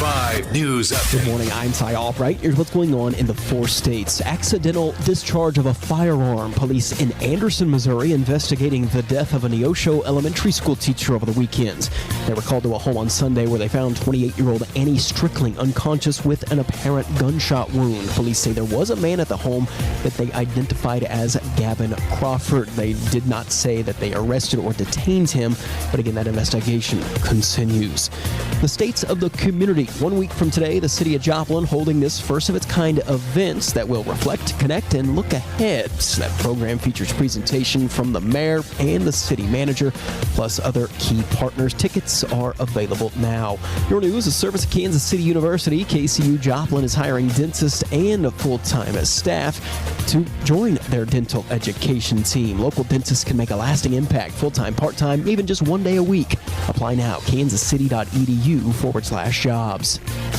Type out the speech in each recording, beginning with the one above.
102.5 News Update. Good morning, I'm Ty Albright. Here's what's going on in the 4 states. Accidental discharge of a firearm. Police in Anderson, Missouri investigating the death of a Neosho elementary school teacher over the weekend. They were called to a home on Sunday where they found 28-year-old Annie Strickling unconscious with an apparent gunshot wound. Police say there was a man at the home that they identified as Gavin Crawford. They did not say that they arrested or detained him, but again, that investigation continues. The states of the community. 1 week from today, the city of Joplin holding this first of its kind event that will reflect, connect, and look ahead. That program features presentation from the mayor and the city manager, plus other key partners. Tickets are available now. Your news, a service of Kansas City University. KCU Joplin is hiring dentists and full-time staff to join their dental education team. Local dentists can make a lasting impact, full-time, part-time, even just 1 day a week. Apply now, kansascity.edu/jobs.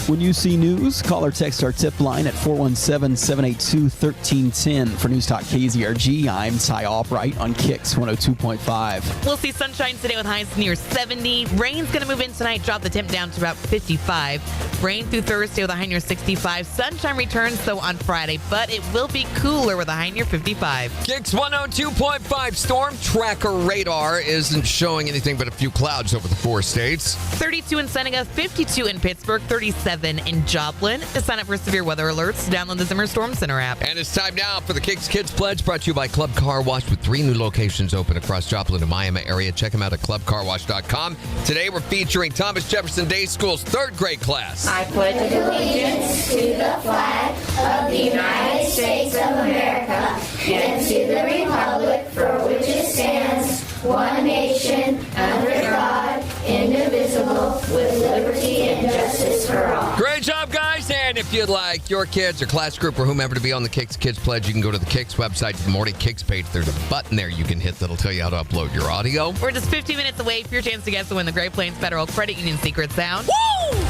When you see news, call or text our tip line at 417-782-1310. For News Talk KZRG, I'm Ty Albright on KIX 102.5. We'll see sunshine today with highs near 70. Rain's going to move in tonight, drop the temp down to about 55. Rain through Thursday with a high near 65. Sunshine returns, though, on Friday, but it will be cooler with a high near 55. KIX 102.5 storm tracker radar isn't showing anything but a few clouds over the 4 states. 32 in Seneca, 52 in Pittsburgh, 37 in Joplin. To sign up for severe weather alerts, download the Zimmer Storm Center app. And it's time now for the KIX Kids Pledge, brought to you by Club Car Wash with 3 new locations open across Joplin and Miami area. Check them out at clubcarwash.com. Today we're featuring Thomas Jefferson Day School's 3rd grade class. I pledge allegiance to the flag of the United States of America and to the republic for which it stands, one nation, under God, indivisible, with liberty and justice for all. Great job, guys. And if you'd like your kids or class group or whomever to be on the KIX Kids Pledge, you can go to the KIX website, the Morning KIX page. There's a button there you can hit that'll tell you how to upload your audio. We're just 15 minutes away for your chance to guess to win the Great Plains Federal Credit Union Secret Sound. Woo!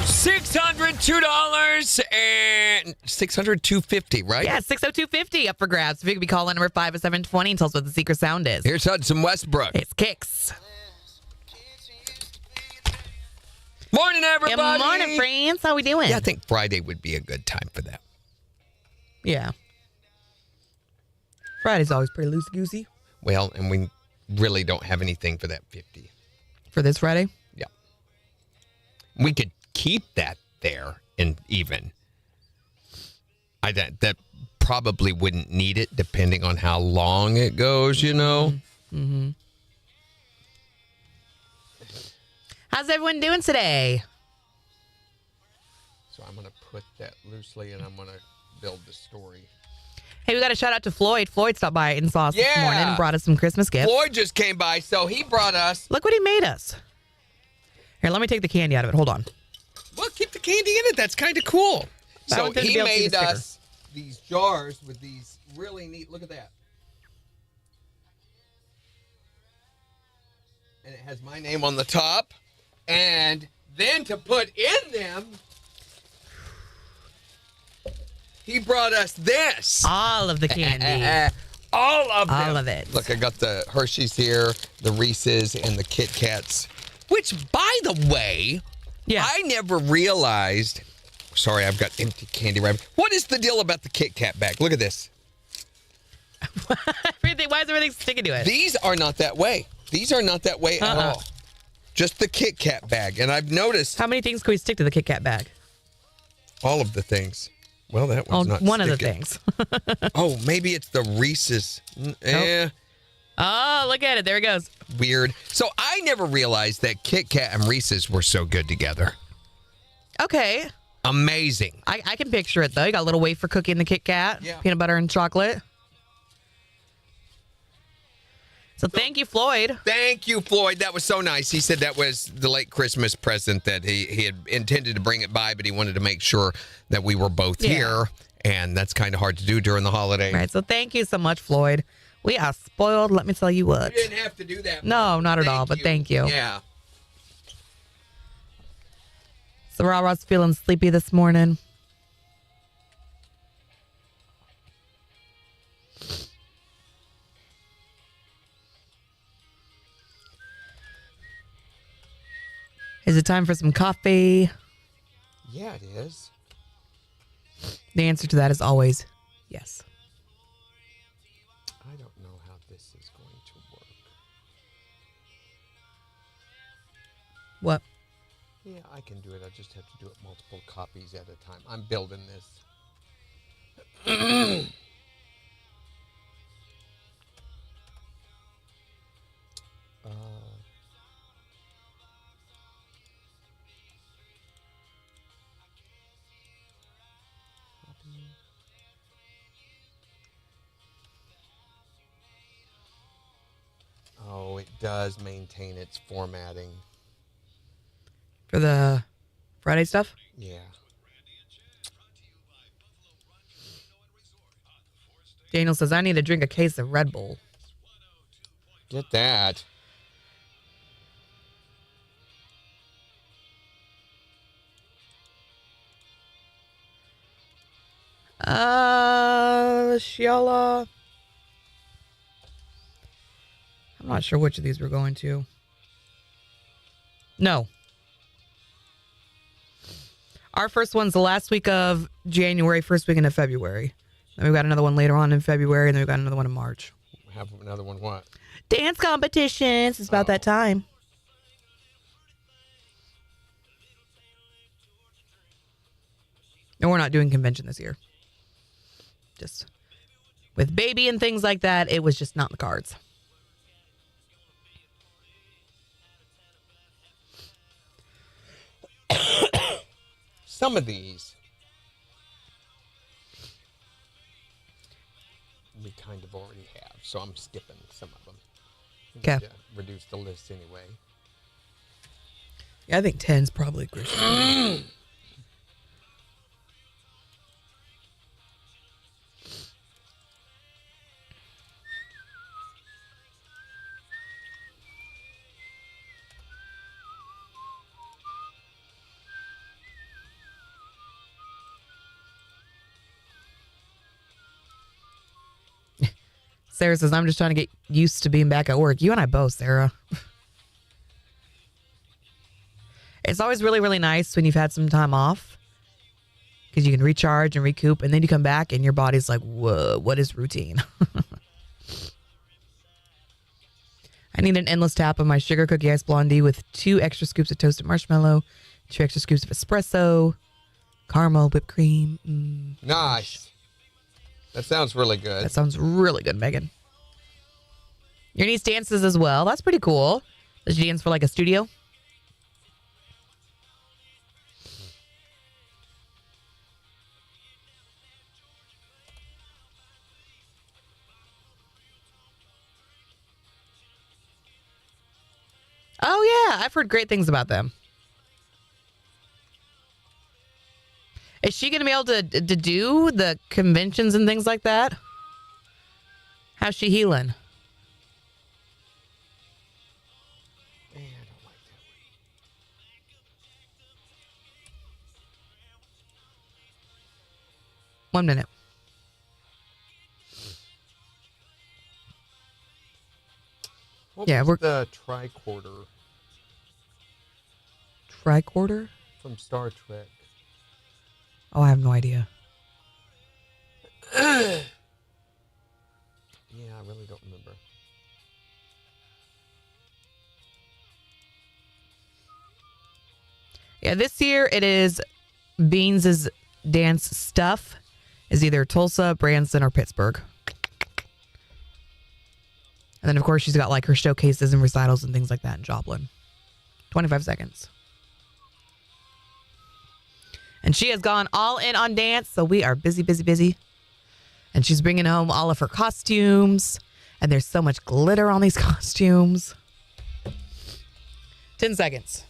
$602 and $602.50, right? Yeah, 60250 up for grabs. If you could be calling number 5 at 720 and tell us what the secret sound is. Here's Hudson Westbrook. It's KIX. Morning, everybody. Good morning, friends. How we doing? Yeah, I think Friday would be a good time for that. Yeah. Friday's always pretty loosey-goosey. Well, and we really don't have anything for that 50. For this Friday? Yeah. We could keep that there and even. That probably wouldn't need it depending on how long it goes, you know? Mm-hmm. How's everyone doing today? So I'm going to put that loosely and I'm going to build the story. Hey, we got a shout out to Floyd. Floyd stopped by and saw us this morning and brought us some Christmas gifts. Floyd just came by, so he brought us. Look what he made us. Here, let me take the candy out of it. Hold on. Well, keep the candy in it. That's kind of cool. So he made us these jars with these really neat, look at that. And it has my name on the top. And then to put in them, he brought us this. All of the candy. All of them. All of it. Look, I got the Hershey's here, the Reese's, and the Kit Kats. Which, by the way, I never realized. Sorry, I've got empty candy right. What is the deal about the Kit Kat bag? Look at this. Why is everything sticking to it? These are not that way. These are not that way at all. Just the Kit Kat bag. And I've noticed. How many things can we stick to the Kit Kat bag? All of the things. Well, that one's not one sticking. of the things. Oh, maybe it's the Reese's. Nope. Oh, look at it. There it goes. Weird. So I never realized that Kit Kat and Reese's were so good together. Okay. Amazing. I can picture it, though. You got a little wafer cookie in the Kit Kat. Yeah. Peanut butter and chocolate. So thank you, Floyd. Thank you, Floyd. That was so nice. He said that was the late Christmas present that he had intended to bring it by, but he wanted to make sure that we were both here. And that's kind of hard to do during the holiday. Right. So thank you so much, Floyd. We are spoiled. Let me tell you what. You didn't have to do that. No, not at all, but thank you. Yeah. So Ra's feeling sleepy this morning. Is it time for some coffee? Yeah, it is. The answer to that is always yes. I don't know how this is going to work. What? Yeah, I can do it. I just have to do it multiple copies at a time. I'm building this. Oh, it does maintain its formatting. For the Friday stuff? Yeah. Daniel says, I need to drink a case of Red Bull. Get that. Shiala. I'm not sure which of these we're going to. No. Our first one's the last week of January, first weekend of February. Then we've got another one later on in February, and then we've got another one in March. Have another one what? Dance competitions. It's about that time. And we're not doing convention this year. Just with baby and things like that, it was just not in the cards. Some of these we kind of already have, so I'm skipping some of them. Okay. Reduce the list anyway. Yeah, I think 10's probably good. Sarah says, I'm just trying to get used to being back at work. You and I both, Sarah. It's always really, really nice when you've had some time off because you can recharge and recoup, and then you come back and your body's like, whoa, what is routine? I need an endless tap of my sugar cookie ice blondie with 2 extra scoops of toasted marshmallow, 2 extra scoops of espresso, caramel, whipped cream. Nice. That sounds really good. That sounds really good, Megan. Your niece dances as well. That's pretty cool. Does she dance for like a studio? Oh, yeah. I've heard great things about them. Is she going to be able to do the conventions and things like that? How's she healing? Man, I don't like that. 1 minute. What Yeah, was we're the tricorder tricorder. from Star Trek? Oh, I have no idea. Yeah, I really don't remember. Yeah, this year it is Beans' dance stuff is either Tulsa, Branson, or Pittsburgh. And then, of course, she's got like her showcases and recitals and things like that in Joplin. 25 seconds. And she has gone all in on dance, so we are busy, busy, busy. And she's bringing home all of her costumes. And there's so much glitter on these costumes. 10 seconds.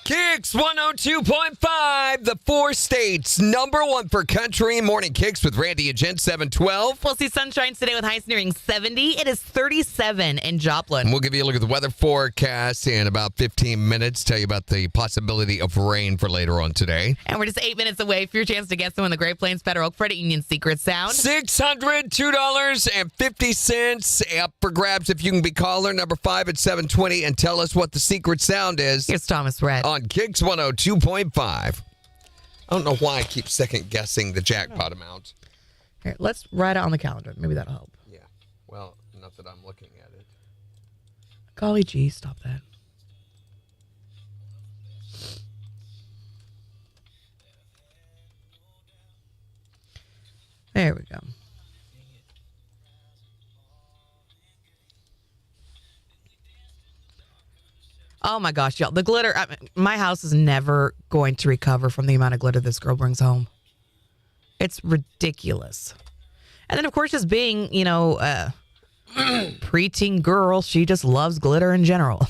KIX KIX 102.5, the 4 states, number 1 for country. Morning KIX with Randy and Jen, 712. We'll see sunshine today with highs nearing 70. It is 37 in Joplin. And we'll give you a look at the weather forecast in about 15 minutes. Tell you about the possibility of rain for later on today. And we're just 8 minutes away for your chance to guess the one the Great Plains Federal Credit Union secret sound. $602.50 up for grabs if you can be caller number 5 at 720 and tell us what the secret sound is. Here's Thomas Rhett. On KIX 102.5. I don't know why I keep second guessing the jackpot amount. Here, let's write it on the calendar. Maybe that'll help. Yeah. Well, not that I'm looking at it. Golly gee, stop that. There we go. Oh my gosh, y'all. The glitter, my house is never going to recover from the amount of glitter this girl brings home. It's ridiculous. And then, of course, just being, preteen girl, she just loves glitter in general.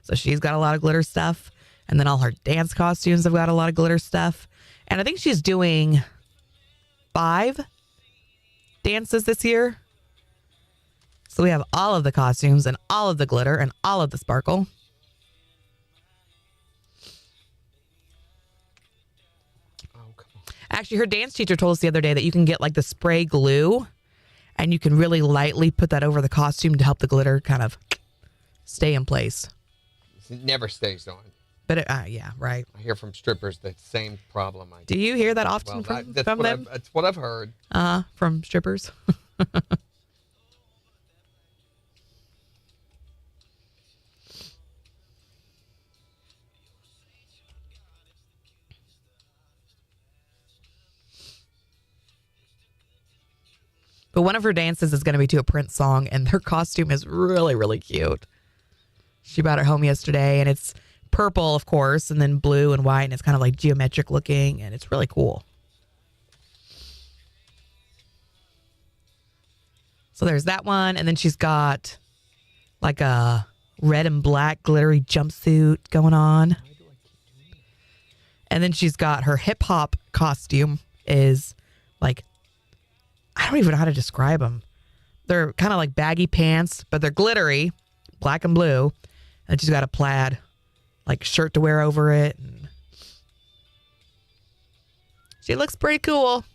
So she's got a lot of glitter stuff. And then all her dance costumes have got a lot of glitter stuff. And I think she's doing 5 dances this year. So we have all of the costumes and all of the glitter and all of the sparkle. Actually, her dance teacher told us the other day that you can get like the spray glue and you can really lightly put that over the costume to help the glitter kind of stay in place. It never stays on. But yeah, right. I hear from strippers the same problem. Do you hear that often from them? That's what I've heard. From strippers. But one of her dances is going to be to a Prince song, and her costume is really, really cute. She brought it home yesterday, and it's purple, of course, and then blue and white, and it's kind of like geometric looking, and it's really cool. So there's that one, and then she's got like a red and black glittery jumpsuit going on. And then she's got her hip-hop costume is like, I don't even know how to describe them. They're kind of like baggy pants, but they're glittery, black and blue. And she's got a plaid like shirt to wear over it. And she looks pretty cool.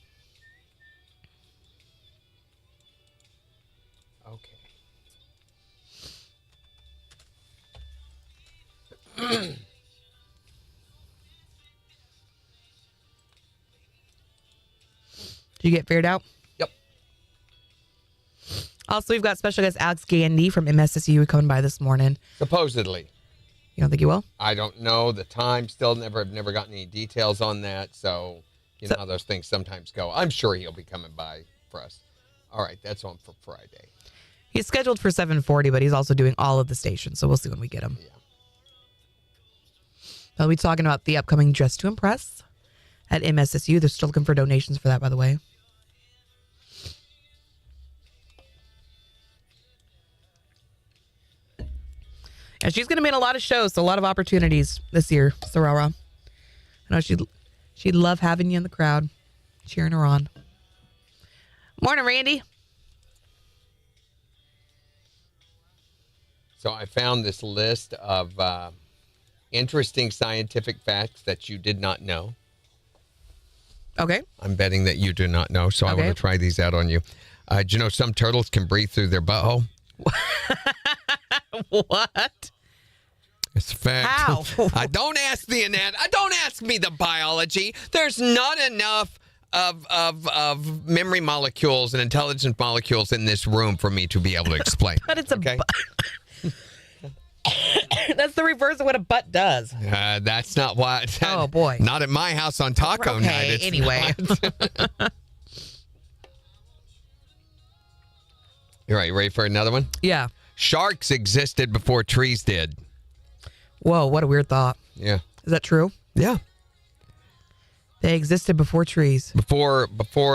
Okay. Did you get figured out? Yep. Also, we've got special guest Alex Gandy from MSSU coming by this morning. Supposedly. You don't think he will? I don't know. The time still I've never gotten any details on that. So, you know how those things sometimes go. I'm sure he'll be coming by for us. All right. That's on for Friday. He's scheduled for 7:40, but he's also doing all of the stations. So we'll see when we get him. Yeah. We'll be talking about the upcoming Dress to Impress at MSSU. They're still looking for donations for that, by the way. And she's going to be in a lot of shows, so a lot of opportunities this year, Sorara. I know she'd love having you in the crowd, cheering her on. Morning, Randy. So I found this list of interesting scientific facts that you did not know. Okay. I'm betting that you do not know, so I want to try these out on you. Do you know some turtles can breathe through their butthole? What? It's a fact. How? Don't ask me the biology. There's not enough of memory molecules and intelligence molecules in this room for me to be able to explain. But it's that's the reverse of what a butt does. That's not what. Oh boy! Not at my house on taco night. It's anyway. You ready for another one? Yeah. Sharks existed before trees did. Whoa, what a weird thought. Yeah. Is that true? Yeah. They existed before trees. Before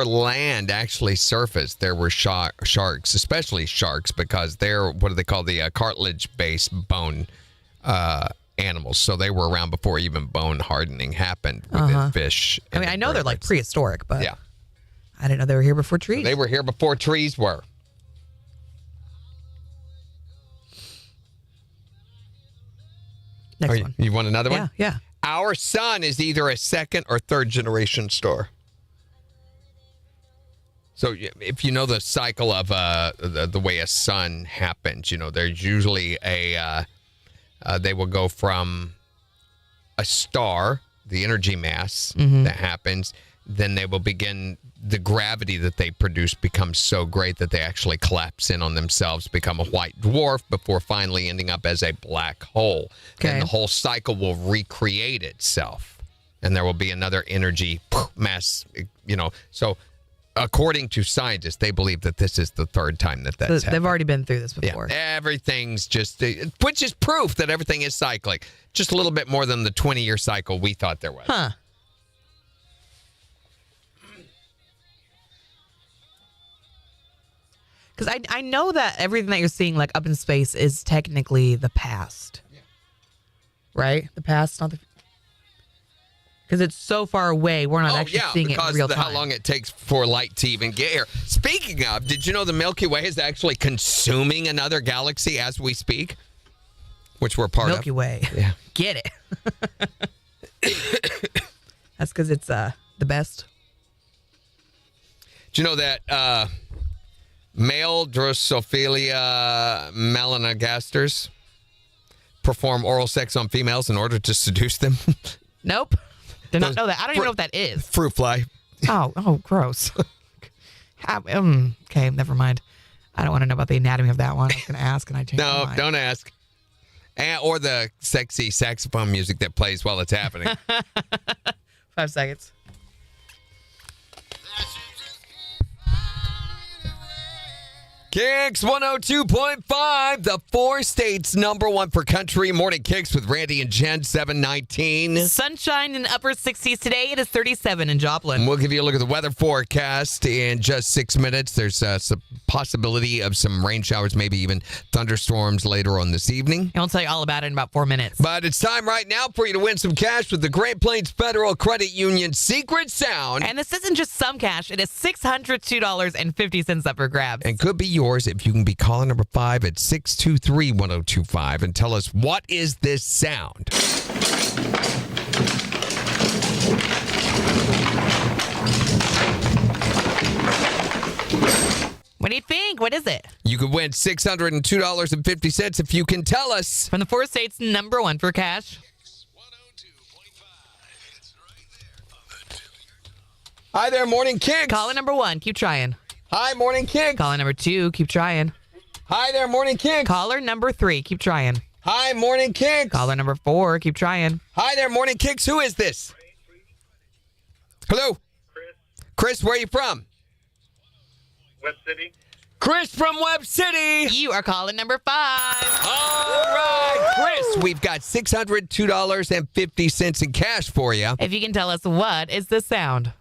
land actually surfaced, there were sharks, especially sharks, because they're, what do they call, the cartilage-based bone animals. So they were around before even bone hardening happened within fish. I mean, I know they're like prehistoric, but yeah. I didn't know they were here before trees. So they were here before trees were. Next one. You want another one? Yeah. Our sun is either a second or third generation star. So if you know the cycle of the way a sun happens, there's usually they will go from a star, the energy mass that happens, then they will begin, the gravity that they produce becomes so great that they actually collapse in on themselves, become a white dwarf before finally ending up as a black hole. Okay. Then the whole cycle will recreate itself, and there will be another energy mass, So according to scientists, they believe that this is the third time that's happened. They've already been through this before. Yeah, everything's just, which is proof that everything is cyclic. Just a little bit more than the 20-year cycle we thought there was. Huh. Because I know that everything that you're seeing like up in space is technically the past. Yeah. Right? The past, not the... Because it's so far away, we're not actually seeing it in real time. How long it takes for light to even get here. Speaking of, did you know the Milky Way is actually consuming another galaxy as we speak? Which we're part Milky of. Way. Yeah. Get it. That's because it's the best. Do you know that male Drosophila melanogasters perform oral sex on females in order to seduce them? Nope. Did not know that. I don't even know what that is. Fruit fly. Oh, gross. Okay, never mind. I don't want to know about the anatomy of that one. I was going to ask, and I changed my mind. Don't ask. Or the sexy saxophone music that plays while it's happening. 5 seconds. KIX 102.5, the 4 states number 1 for country. Morning KIX with Randy and Jen, 719. Sunshine in the upper 60s today. It is 37 in Joplin. We'll give you a look at the weather forecast in just 6 minutes. There's some possibility of some rain showers, maybe even thunderstorms later on this evening. I'll tell you all about it in about 4 minutes. But it's time right now for you to win some cash with the Great Plains Federal Credit Union Secret Sound. And this isn't just some cash. It is $602.50 up for grabs. And could be yours if you can be caller number 5 at 623-1025 and tell us, what is this sound? What do you think? What is it? You could win $602.50 if you can tell us. From the 4 states number 1 for cash. Hi there, Morning KIX. Caller number 1, keep trying. Hi, Morning KIX. Caller number 2, keep trying. Hi there, Morning KIX. Caller number 3, keep trying. Hi, Morning KIX. Caller number 4, keep trying. Hi there, Morning KIX. Who is this? Hello? Chris, where are you from? Web City. Chris from Web City. You are calling number 5. All right, Chris, we've got $602.50 in cash for you. If you can tell us what is the sound.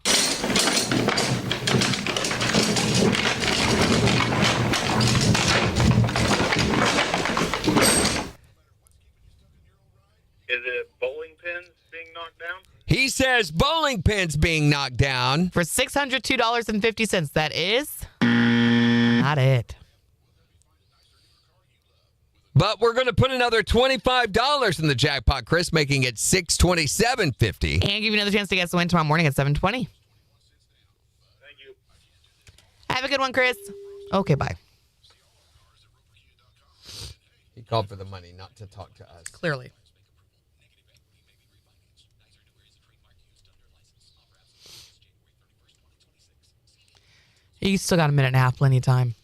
Is it bowling pins being knocked down? He says bowling pins being knocked down. For $602.50, that is not it. But we're going to put another $25 in the jackpot, Chris, making it $627.50. And give you another chance to guess the win tomorrow morning at 7:20. Thank you. Have a good one, Chris. Okay, bye. He called for the money, not to talk to us. Clearly. You still got a minute and a half, plenty of time.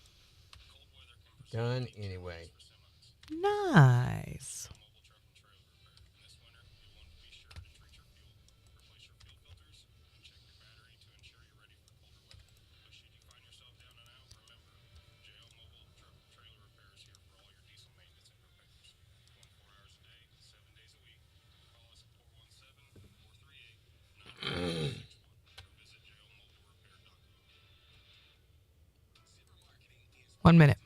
Done anyway. Nice. One minute.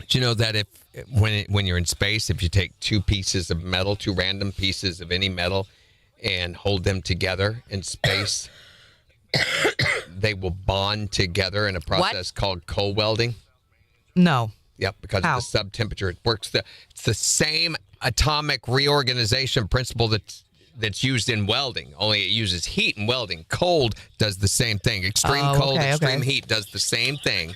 Do you know that when you're in space, if you take two pieces of metal, two random pieces of any metal, and hold them together in space, they will bond together in a process called co-welding? No. Yep, because How? of the subtemperature. It works. It's the same atomic reorganization principle that's used in welding, only it uses heat in welding. Cold does the same thing. Extreme cold, extreme heat does the same thing.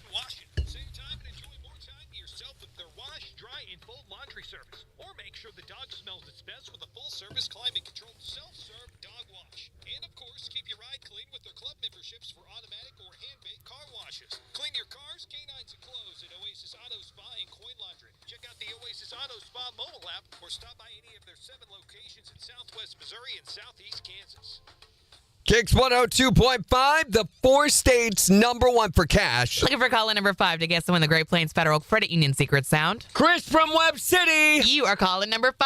Climate controlled self-serve dog wash. And of course, keep your ride clean with their club memberships for automatic or hand-made car washes. Clean your cars, canines, and clothes at Oasis Auto Spa and Coin Laundry. Check out the Oasis Auto Spa mobile app or stop by any of their 7 locations in Southwest Missouri and Southeast Kansas. KIX 102.5, the 4 states #1 for cash. Looking for caller number 5 to guess to win the Great Plains Federal Credit Union secret sound. Chris from Webb City. You are calling number 5.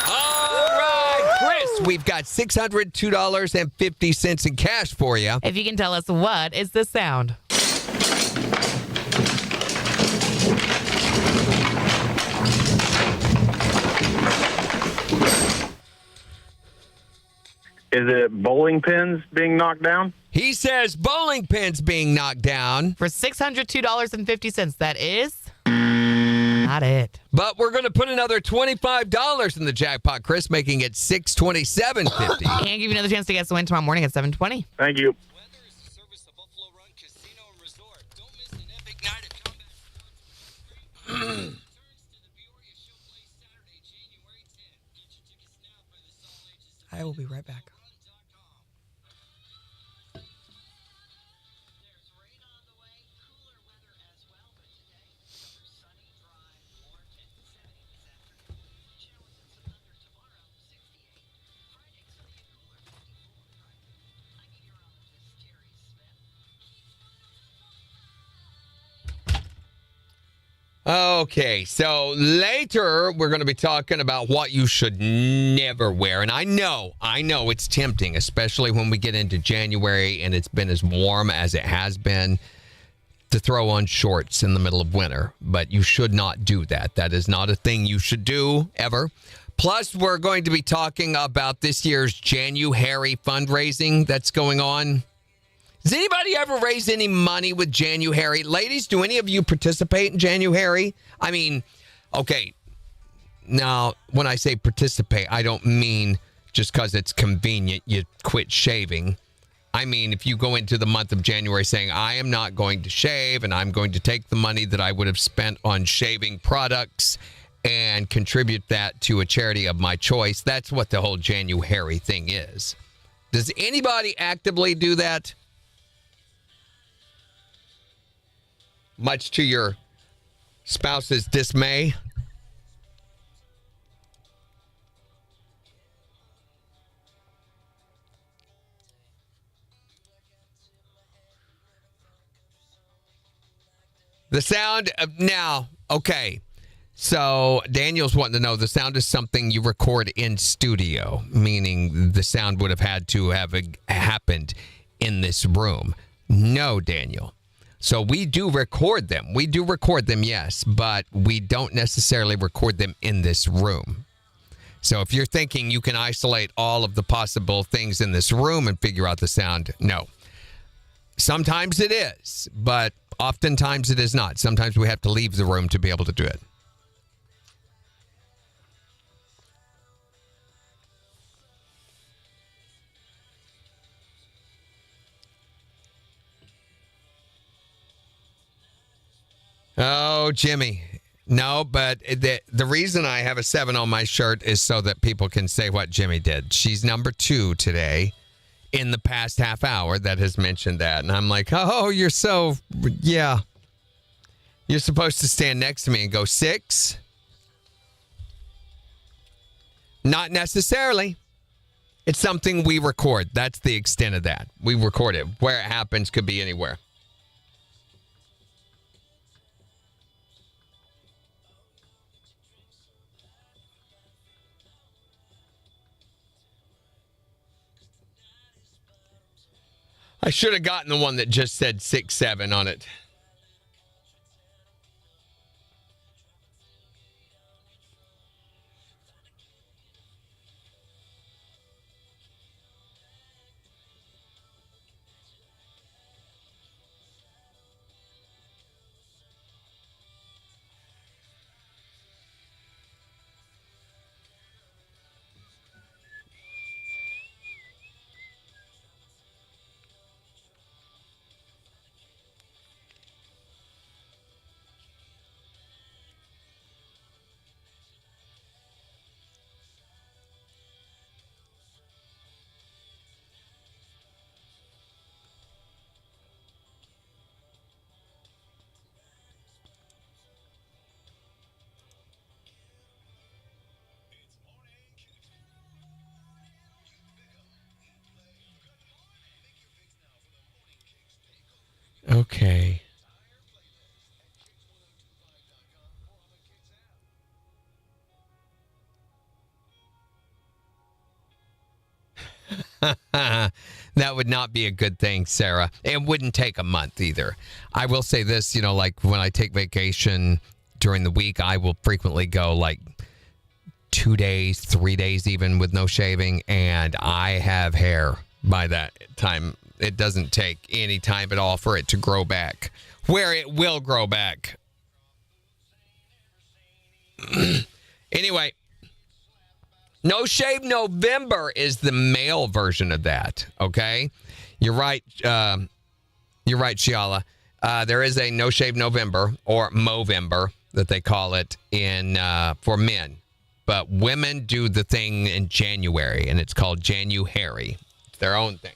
All right, Chris, we've got $602.50 in cash for you. If you can tell us what is the sound. Is it bowling pins being knocked down? He says bowling pins being knocked down. For $602.50, that is not it. But we're going to put another $25 in the jackpot, Chris, making it $627.50. And give you another chance to guess the win tomorrow morning at 7:20. Thank you. Weather is the service of Buffalo Run Casino and Resort. Don't miss an epic night at Combat. Returns to the Peoria Showplace Saturday, January 10th. Get your tickets now for this all ages. I will be right back. There's rain on the way, cooler weather as well, but today, another sunny, dry, warm 10 to 70 this afternoon. Showers and some thunder tomorrow, 68. Friday, sunny and cooler, 54. I'm meteorologist Terry Smith. Okay, so later we're going to be talking about what you should never wear. And I know it's tempting, especially when we get into January and it's been as warm as it has been, to throw on shorts in the middle of winter. But you should not do that. That is not a thing you should do ever. Plus, we're going to be talking about this year's January fundraising that's going on. Does anybody ever raise any money with January? Ladies, do any of you participate in January? I mean, okay, now, when I say participate, I don't mean just because it's convenient you quit shaving. I mean, if you go into the month of January saying, I am not going to shave and I'm going to take the money that I would have spent on shaving products and contribute that to a charity of my choice, that's what the whole January thing is. Does anybody actively do that? Much to your spouse's dismay. The sound of now, okay. So Daniel's wanting to know the sound is something you record in studio, meaning the sound would have had to have happened in this room. No, Daniel. So we do record them. We do record them, yes, but we don't necessarily record them in this room. So if you're thinking you can isolate all of the possible things in this room and figure out the sound, no. Sometimes it is, but oftentimes it is not. Sometimes we have to leave the room to be able to do it. Oh, Jimmy. No, but the reason I have a 7 on my shirt is so that people can say what Jimmy did. She's number 2 today in the past half hour that has mentioned that. And I'm like, oh, you're so, yeah. You're supposed to stand next to me and go 6? Not necessarily. It's something we record. That's the extent of that. We record it. Where it happens could be anywhere. I should have gotten the one that just said 6-7 on it. Okay. That would not be a good thing, Sarah. It wouldn't take a month either. I will say this, like when I take vacation during the week, I will frequently go like 2 days, 3 days even with no shaving, and I have hair by that time. It doesn't take any time at all for it to grow back, where it will grow back. Anyway, No Shave November is the male version of that, okay? You're right, Shiala. There is a No Shave November, or Movember, that they call it for men. But women do the thing in January, and it's called January. It's their own thing.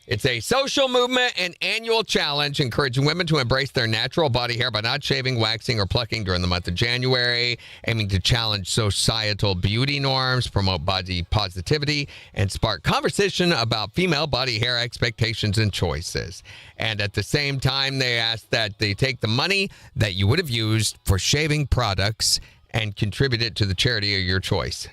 It's a social movement and annual challenge encouraging women to embrace their natural body hair by not shaving, waxing, or plucking during the month of January, aiming to challenge societal beauty norms, promote body positivity, and spark conversation about female body hair expectations and choices. And at the same time, they ask that they take the money that you would have used for shaving products and contribute it to the charity of your choice.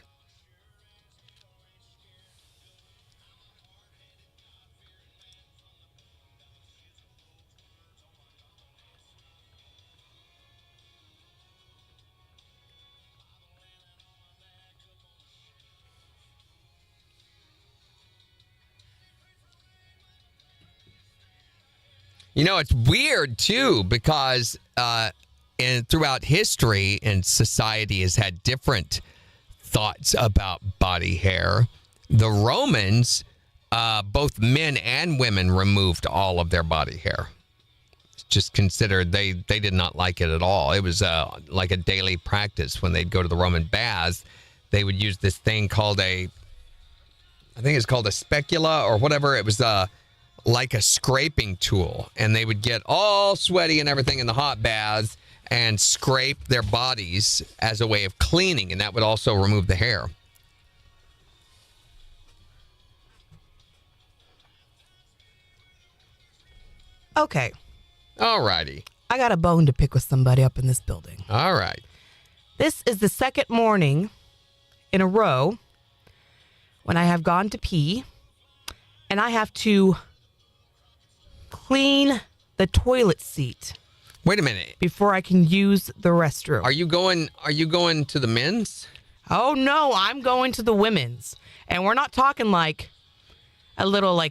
It's weird, too, because throughout history and society has had different thoughts about body hair. The Romans, both men and women, removed all of their body hair. Just considered they did not like it at all. It was like a daily practice. When they'd go to the Roman baths, they would use this thing called I think it's called a specula or whatever. It was like a scraping tool, and they would get all sweaty and everything in the hot baths and scrape their bodies as a way of cleaning, and that would also remove the hair. Okay. All righty. I got a bone to pick with somebody up in this building. All right. This is the second morning in a row when I have gone to pee, and I have to clean the toilet seat. Wait a minute. Before I can use the restroom. Are you going to the men's? Oh no, I'm going to the women's. And we're not talking like a little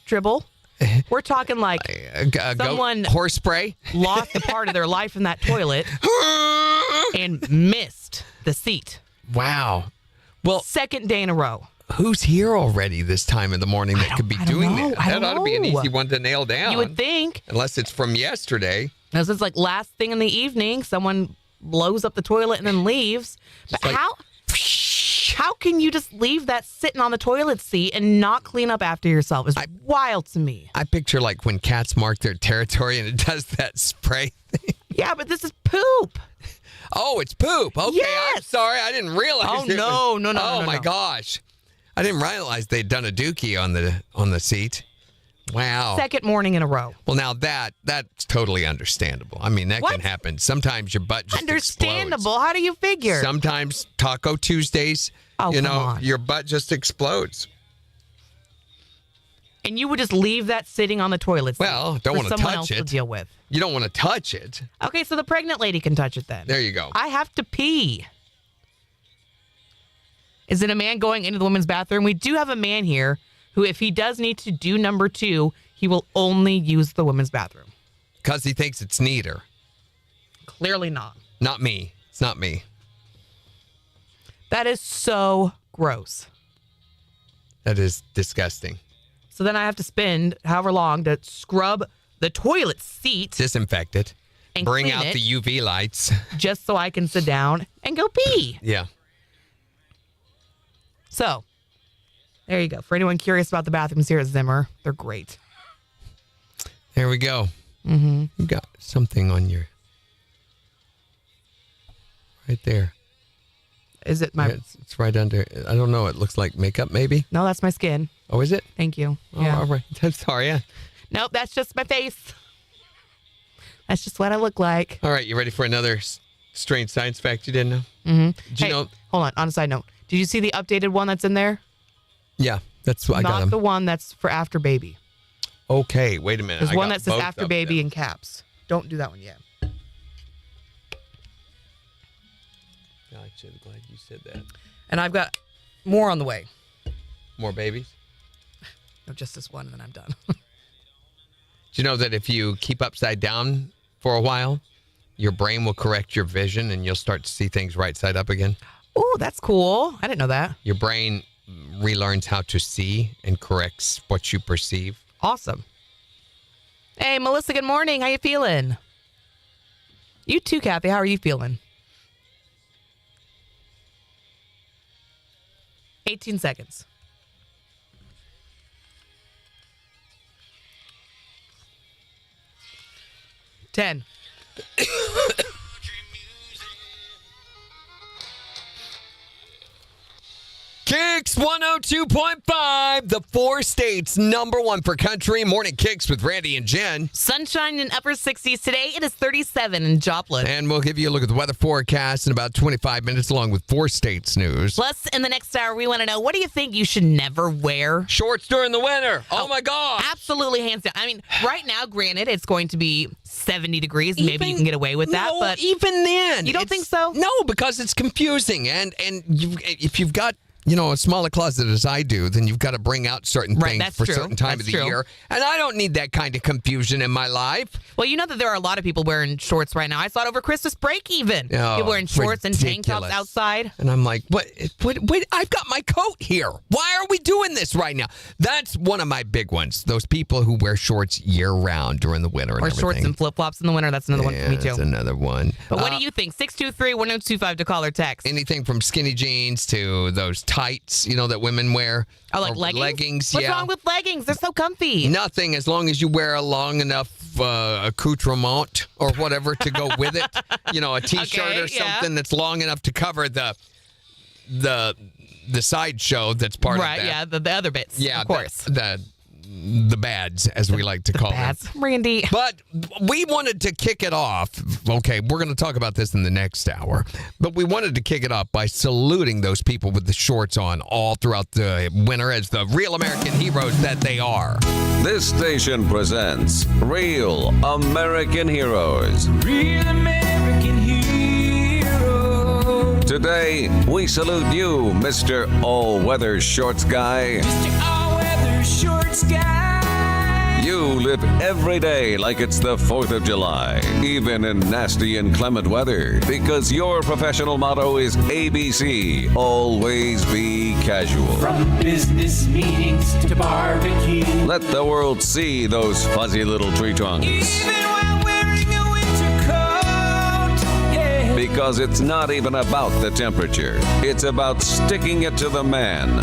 dribble. We're talking like someone horse spray lost a part of their life in that toilet and missed the seat. Wow. Well, second day in a row. Who's here already this time of the morning that could be doing that? That ought to be an easy one to nail down. You would think. Unless it's from yesterday. This is like last thing in the evening. Someone blows up the toilet and then leaves. But how can you just leave that sitting on the toilet seat and not clean up after yourself? It's wild to me. I picture like when cats mark their territory and it does that spray thing. Yeah, but this is poop. Oh, it's poop. Okay, yes. I'm sorry. I didn't realize. Oh, no. Oh, my gosh. I didn't realize they'd done a dookie on the seat. Wow. Second morning in a row. Well, now that's totally understandable. I mean, that can happen. Sometimes your butt just understandable. explodes. How do you figure? Sometimes Taco Tuesdays, come on. Your butt just explodes. And you would just leave that sitting on the toilet seat. Well, don't want to touch someone else it. To deal with. You don't want to touch it. Okay, so the pregnant lady can touch it then. There you go. I have to pee. Is it a man going into the women's bathroom? We do have a man here who, if he does need to do number 2, he will only use the women's bathroom. Because he thinks it's neater. Clearly not. Not me. It's not me. That is so gross. That is disgusting. So then I have to spend however long to scrub the toilet seat. Disinfect it. And bring out the UV lights. Just so I can sit down and go pee. Yeah. So, there you go. For anyone curious about the bathrooms here at Zimmer, they're great. There we go. Mm-hmm. You got something on your... right there. Is it my... It's right under. I don't know. It looks like makeup, maybe. No, that's my skin. Oh, is it? Thank you. Oh, Yeah. all right. I'm sorry. Yeah. Nope, that's just my face. That's just what I look like. All right. You ready for another strange science fact you didn't know? Mm-hmm. Did you know? Hold on a side note. Did you see the updated one that's in there? Yeah, that's what I got. Not them. the one that's for after baby. Okay, wait a minute. There's I one got that says both after of baby them. in caps. Don't do that one yet. Gotcha. Glad you said that. And I've got more on the way. More babies? No, just this one, and then I'm done. Do you know that if you keep upside down for a while, your brain will correct your vision and you'll start to see things right side up again? Ooh, that's cool. I didn't know that. Your brain relearns how to see and corrects what you perceive. Awesome. Hey, Melissa, good morning. How you feeling? You too, Kathy. How are you feeling? 18 seconds. 10. KIX 102.5, the 4 states #1 for country. Morning KIX with Randy and Jen. Sunshine in upper 60s today. It is 37 in Joplin. And we'll give you a look at the weather forecast in about 25 minutes along with 4 states news. Plus, in the next hour, we want to know, what do you think you should never wear? Shorts during the winter. Oh my God. Absolutely, hands down. I mean, right now, granted, it's going to be 70 degrees. Maybe you can get away with that. No, But even then. You don't think so? No, because it's confusing. And if you've got a smaller closet as I do, then you've got to bring out certain Right, things that's for true. certain time of the year. And I don't need that kind of confusion in my life. Well, you know that there are a lot of people wearing shorts right now. I saw it over Christmas break even. Oh, People wearing shorts and tank tops ridiculous. outside. And I'm like, what? I've got my coat here. Why are we doing this right now? That's one of my big ones. Those people who wear shorts year round during the winter and Or everything. shorts and flip-flops in the winter. That's another one for me, That's too. another one. But what do you think? 623-1025 to call or text. Anything from skinny jeans to those tights, that women wear. Oh, like Or leggings? Leggings, What's yeah. wrong with leggings? They're so comfy. Nothing, as long as you wear a long enough accoutrement or whatever to go with it. A T-shirt Okay, or yeah. something that's long enough to cover the sideshow that's part of Right, that. yeah, the other bits, Yeah, of course. The bads, as we like to call them. Bats. Randy. But we wanted to kick it off. Okay, we're going to talk about this in the next hour. But we wanted to kick it off by saluting those people with the shorts on all throughout the winter as the real American heroes that they are. This station presents Real American Heroes. Real American hero. Today, we salute you, Mr. All-Weather Shorts Guy. Mr. All-Weather Shorts Guy. You live every day like it's the 4th of July, even in nasty and clement weather, because your professional motto is ABC, always be casual. From business meetings to barbecue. Let the world see those fuzzy little tree trunks. Even while wearing a winter coat. Yeah. Because it's not even about the temperature. It's about sticking it to the man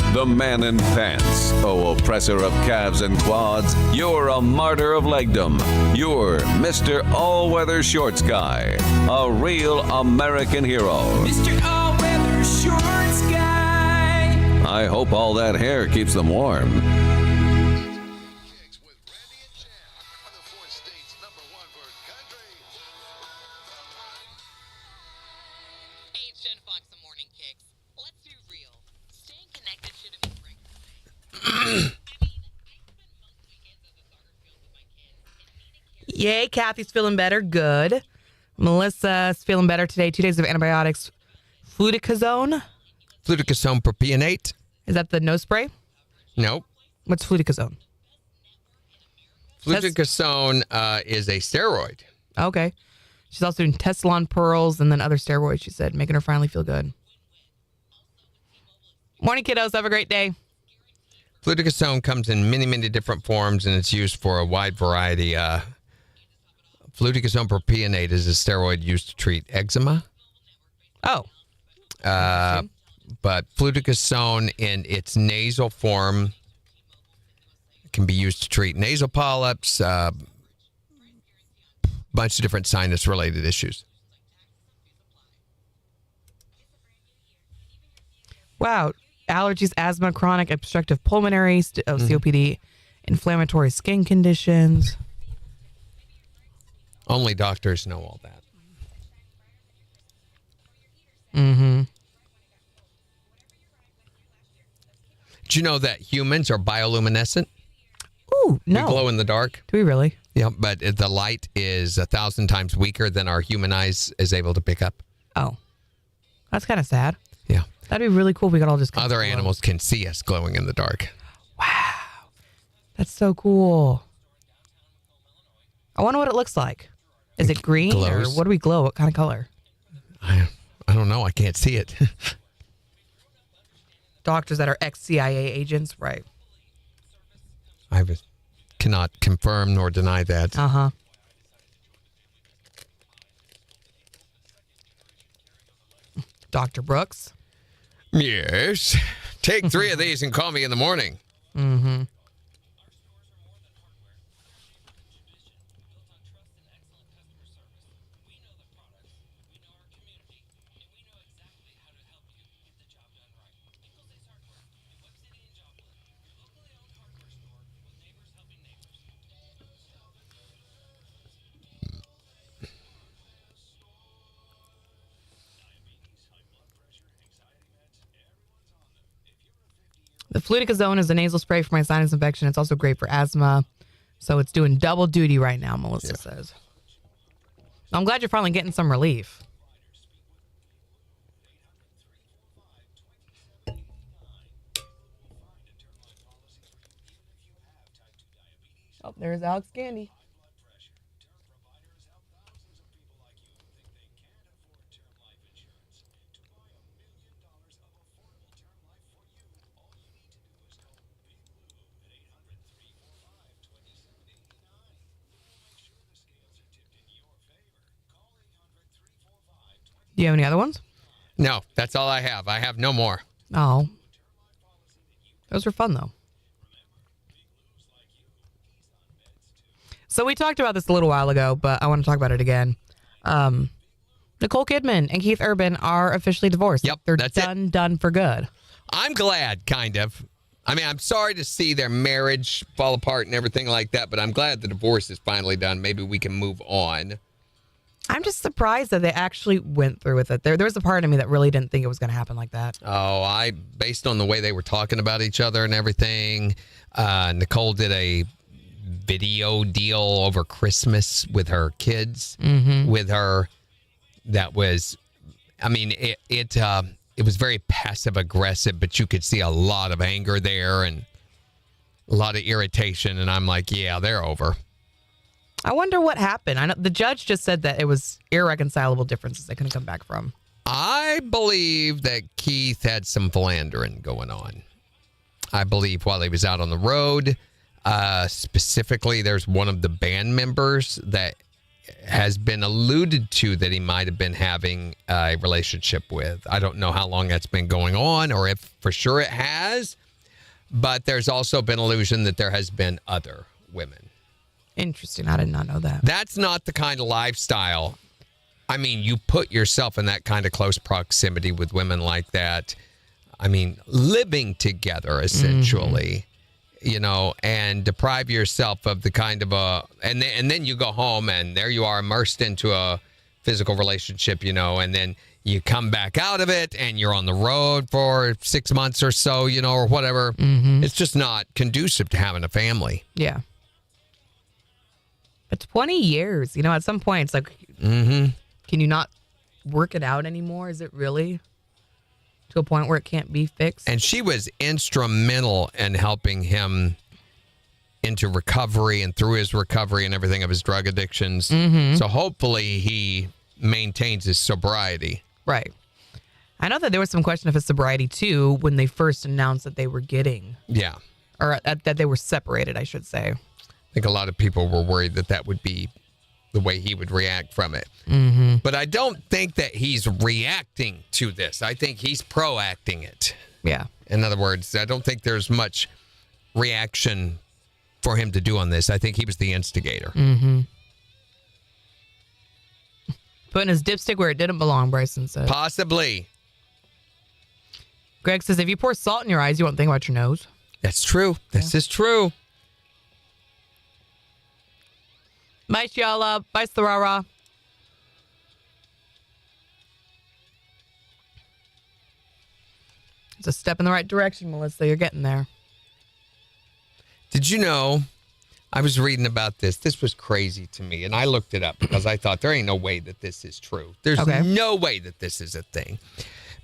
in pants. Oh, oppressor of calves and quads, you're a martyr of legdom. You're Mr. All-Weather Shorts Guy, a real American hero. Mr. All-Weather Shorts Guy. I hope all that hair keeps them warm. KIX with Randy and Jen on the 4 states #1 for country. Hey, it's Jen Fox, the Morning Kicks. Let's be real. Staying connected shouldn't be breaking. Yay, Kathy's feeling better. Good. Melissa's feeling better today. 2 days of antibiotics. Fluticasone. Fluticasone propionate? Is that the nose spray? Nope. What's fluticasone? Fluticasone is a steroid. Okay. She's also doing Tessalon pearls and then other steroids, she said, making her finally feel good. Morning, kiddos. Have a great day. Fluticasone comes in many, many different forms, and it's used for a wide variety. Fluticasone propionate is a steroid used to treat eczema. Oh. But fluticasone in its nasal form can be used to treat nasal polyps, bunch of different sinus-related issues. Wow. Allergies, asthma, chronic obstructive pulmonary, COPD, inflammatory skin conditions. Only doctors know all that. Mm-hmm. Do you know that humans are bioluminescent? Ooh, no. We glow in the dark. Do we really? Yeah, but the light is 1,000 times weaker than our human eyes is able to pick up. Oh. That's kind of sad. Yeah. That'd be really cool if we could all just... Other animals can see us glowing in the dark. Wow. That's so cool. I wonder what it looks like. Is it green Glows. or what do we glow? What kind of color? I don't know. I can't see it. Doctors that are ex-CIA agents, right? I cannot confirm nor deny that. Uh-huh. Dr. Brooks? Yes. Take 3 of these and call me in the morning. Mm-hmm. The fluticasone is a nasal spray for my sinus infection. It's also great for asthma. So it's doing double duty right now, Melissa says. I'm glad you're finally getting some relief. Oh, there's Alex Candy. Do you have any other ones? No, that's all I have. I have no more. Oh. Those were fun, though. So we talked about this a little while ago, but I want to talk about it again. Nicole Kidman and Keith Urban are officially divorced. Yep, They're that's done for good. I'm glad, kind of. I mean, I'm sorry to see their marriage fall apart and everything like that, but I'm glad the divorce is finally done. Maybe we can move on. I'm just surprised that they actually went through with it. There was a part of me that really didn't think it was going to happen like that. Oh, based on the way they were talking about each other and everything, Nicole did a video deal over Christmas with her kids, with her. That was, I mean, it was very passive aggressive, but you could see a lot of anger there and a lot of irritation. And I'm like, yeah, they're over. I wonder what happened. I know the judge just said that it was irreconcilable differences they couldn't come back from. I believe that Keith had some philandering going on. I believe while he was out on the road, specifically, there's one of the band members that has been alluded to that he might have been having a relationship with. I don't know how long that's been going on or if for sure it has, but there's also been allusion that there has been other women. Interesting. I did not know that. That's not the kind of lifestyle. I mean, you put yourself in that kind of close proximity with women like that. I mean, living together, essentially, and deprive yourself of the kind of and then you go home and there you are immersed into a physical relationship, and then you come back out of it and you're on the road for 6 months or so, or whatever. It's just not conducive to having a family. Yeah. But 20 years, at some point it's like, can you not work it out anymore? Is it really to a point where it can't be fixed? And she was instrumental in helping him into recovery and through his recovery and everything of his drug addictions. So hopefully he maintains his sobriety. Right. I know that there was some question of his sobriety too when they first announced that they were getting. Yeah. Or that they were separated, I should say. I think a lot of people were worried that would be the way he would react from it. But I don't think that he's reacting to this. I think he's proacting it. Yeah. In other words, I don't think there's much reaction for him to do on this. I think he was the instigator. Putting his dipstick where it didn't belong, Bryson said. Possibly. Greg says, if you pour salt in your eyes, you won't think about your nose. That's true. This is true. Bye, Shiala. Bye, Starara. It's a step in the right direction, Melissa. You're getting there. Did you know, I was reading about this. This was crazy to me, and I looked it up because I thought there ain't no way that this is true. There's no way that this is a thing.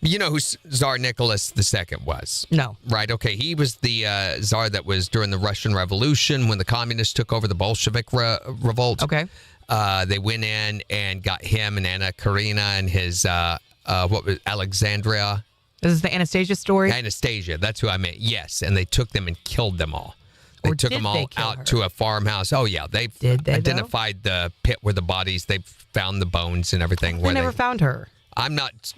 You know who Tsar Nicholas II was? No. Right, okay. He was the Tsar that was during the Russian Revolution when the communists took over the Bolshevik revolt. Okay. They went in and got him and Anna Karina and his, Alexandria. This is the Anastasia story? Anastasia, that's who I meant. Yes, and they took them and killed them all. They took them all out to a farmhouse. Oh, yeah. They identified the pit where the bodies, they found the bones and everything. They never found her.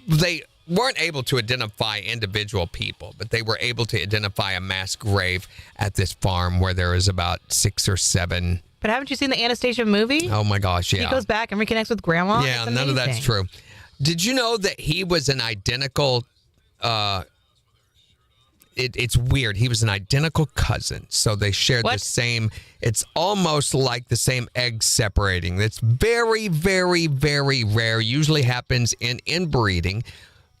They weren't able to identify individual people, but they were able to identify a mass grave at this farm where there was about 6 or 7. But haven't you seen the Anastasia movie? Oh, my gosh, yeah. He goes back and reconnects with Grandma. Yeah, none of that's true. Did you know that he was an identical... It's weird. He was an identical cousin, so they shared the same. It's almost like the same egg separating. It's very, very, very rare. Usually happens in inbreeding.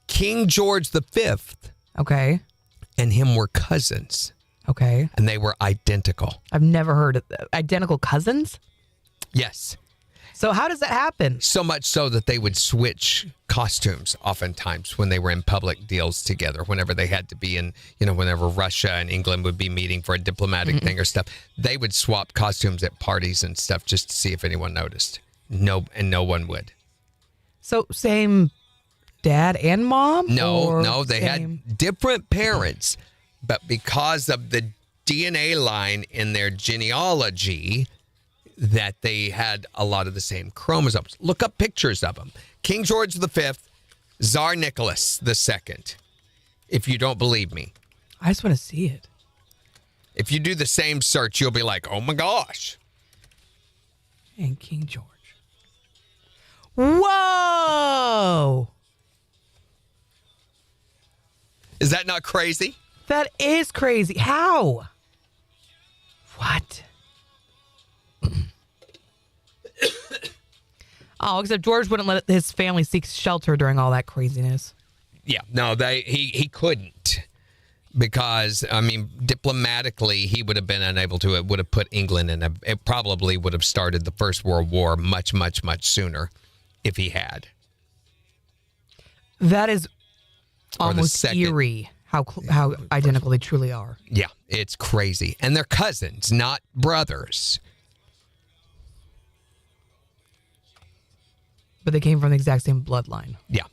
King George V. Okay. And him were cousins. Okay. And they were identical. I've never heard of identical cousins. Yes. So how does that happen? So much so that they would switch costumes oftentimes when they were in public deals together, whenever they had to be in, whenever Russia and England would be meeting for a diplomatic thing or stuff, they would swap costumes at parties and stuff just to see if anyone noticed. No one would. So same dad and mom? No, they had different parents, but because of the DNA line in their genealogy, that they had a lot of the same chromosomes. Look up pictures of them. King George V, Tsar Nicholas II. If you don't believe me. I just want to see it. If you do the same search, you'll be like, oh my gosh. And King George. Whoa! Is that not crazy? That is crazy. How? What? Oh, except George wouldn't let his family seek shelter during all that craziness. Yeah, no, he couldn't, because diplomatically he would have been unable to. It would have put England in it probably would have started the First World War much, much, much sooner if he had. That is almost eerie how identical they truly are. Yeah, it's crazy, and they're cousins, not brothers. But they came from the exact same bloodline. Yeah.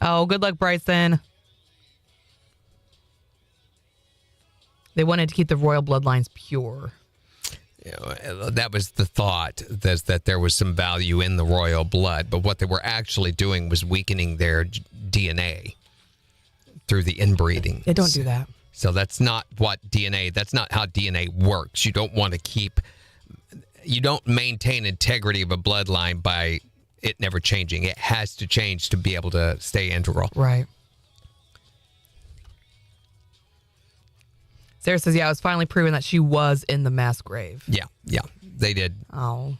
Oh, good luck, Bryson. They wanted to keep the royal bloodlines pure. That was the thought, that there was some value in the royal blood. But what they were actually doing was weakening their DNA through the inbreeding. They don't do that. So that's not that's not how DNA works. You don't maintain integrity of a bloodline by it never changing. It has to change to be able to stay integral. Right. Sarah says, yeah, it was finally proven that she was in the mass grave. Yeah. They did. Oh.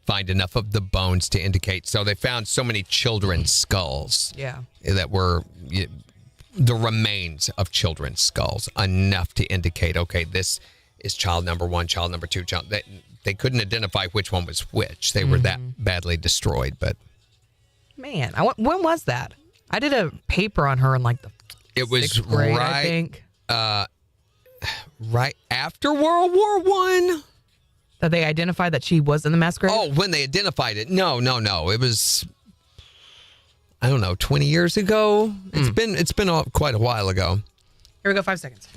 Find enough of the bones to indicate. So they found so many children's skulls. Yeah. That were the remains of children's skulls, enough to indicate, okay, this is child number 1, child number 2. They couldn't identify which one was which. They were that badly destroyed. But man, when was that? I did a paper on her in the it was 6th grade, I think. Right after World War I. That they identified that she was in the mass grave? Oh, when they identified it. No. It was, I don't know, 20 years ago. It's been quite a while ago. Here we go, 5 seconds.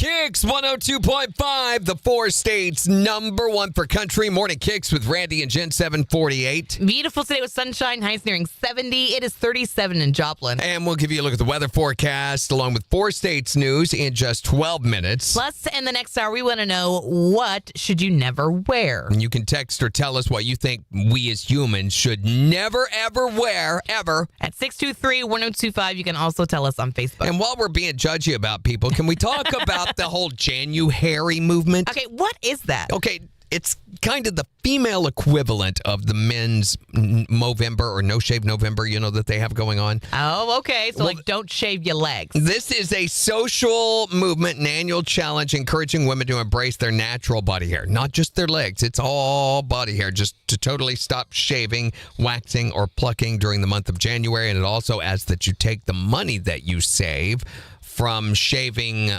KIX 102.5, the 4 states #1 for country. Morning KIX with Randy and Jen, 748. Beautiful today with sunshine, highs nearing 70. It is 37 in Joplin. And we'll give you a look at the weather forecast along with 4 states news in just 12 minutes. Plus, in the next hour, we want to know, what should you never wear? And you can text or tell us what you think we as humans should never, ever wear, ever. At 623-1025, you can also tell us on Facebook. And while we're being judgy about people, can we talk about the whole January movement? Okay, what is that? Okay, it's kind of the female equivalent of the men's Movember or No Shave November, that they have going on. Oh, okay. So, don't shave your legs. This is a social movement, an annual challenge encouraging women to embrace their natural body hair, not just their legs. It's all body hair, just to totally stop shaving, waxing, or plucking during the month of January. And it also asks that you take the money that you save from shaving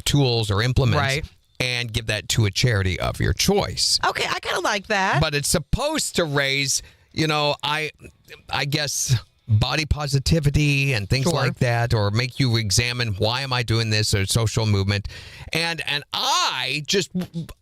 tools or implements, right, and give that to a charity of your choice. Okay, I kind of like that. But it's supposed to raise, I guess, body positivity and things like that, or make you examine, why am I doing this, or social movement. And I just,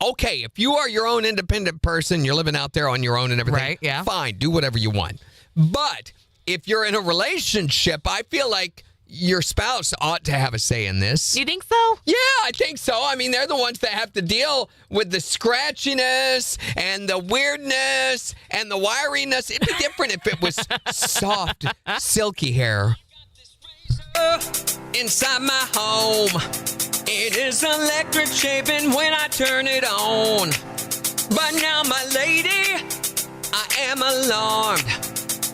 okay, if you are your own independent person, you're living out there on your own and everything, right, yeah, fine, do whatever you want. But if you're in a relationship, I feel like your spouse ought to have a say in this. You think so? Yeah, I think so. I mean, they're the ones that have to deal with the scratchiness and the weirdness and the wiriness. It'd be different if it was soft, silky hair. Inside my home, it is electric shaving when I turn it on. But now, my lady, I am alarmed.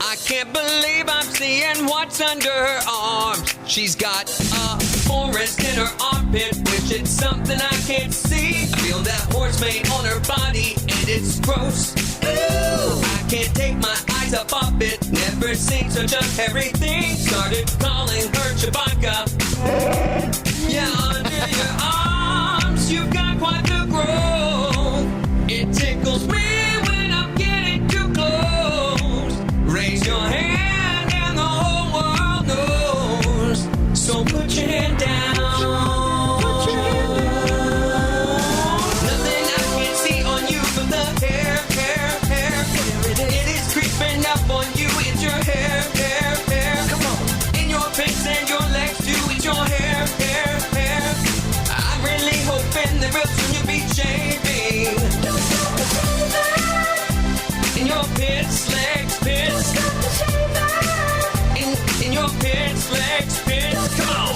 I can't believe I'm seeing what's under her arms. She's got a forest in her armpit, which is something I can't see. I feel that horse mane on her body, and it's gross. Ooh, I can't take my eyes up off it. Never seen such a hairy thing. Started calling her Chewbacca. Yeah, under your arms, you've got quite the growth. It tickles me when I'm getting too close. Raise your hand and the whole world knows. So put your hand down. Put your hand down. Nothing I can see on you but the hair. It is creeping up on you. It's your hair. Come on. In your face and your legs too. It's your hair. I'm really hoping that real soon you'll be shaving. In your pits, legs, pits. In your pits, legs, pits. Come on.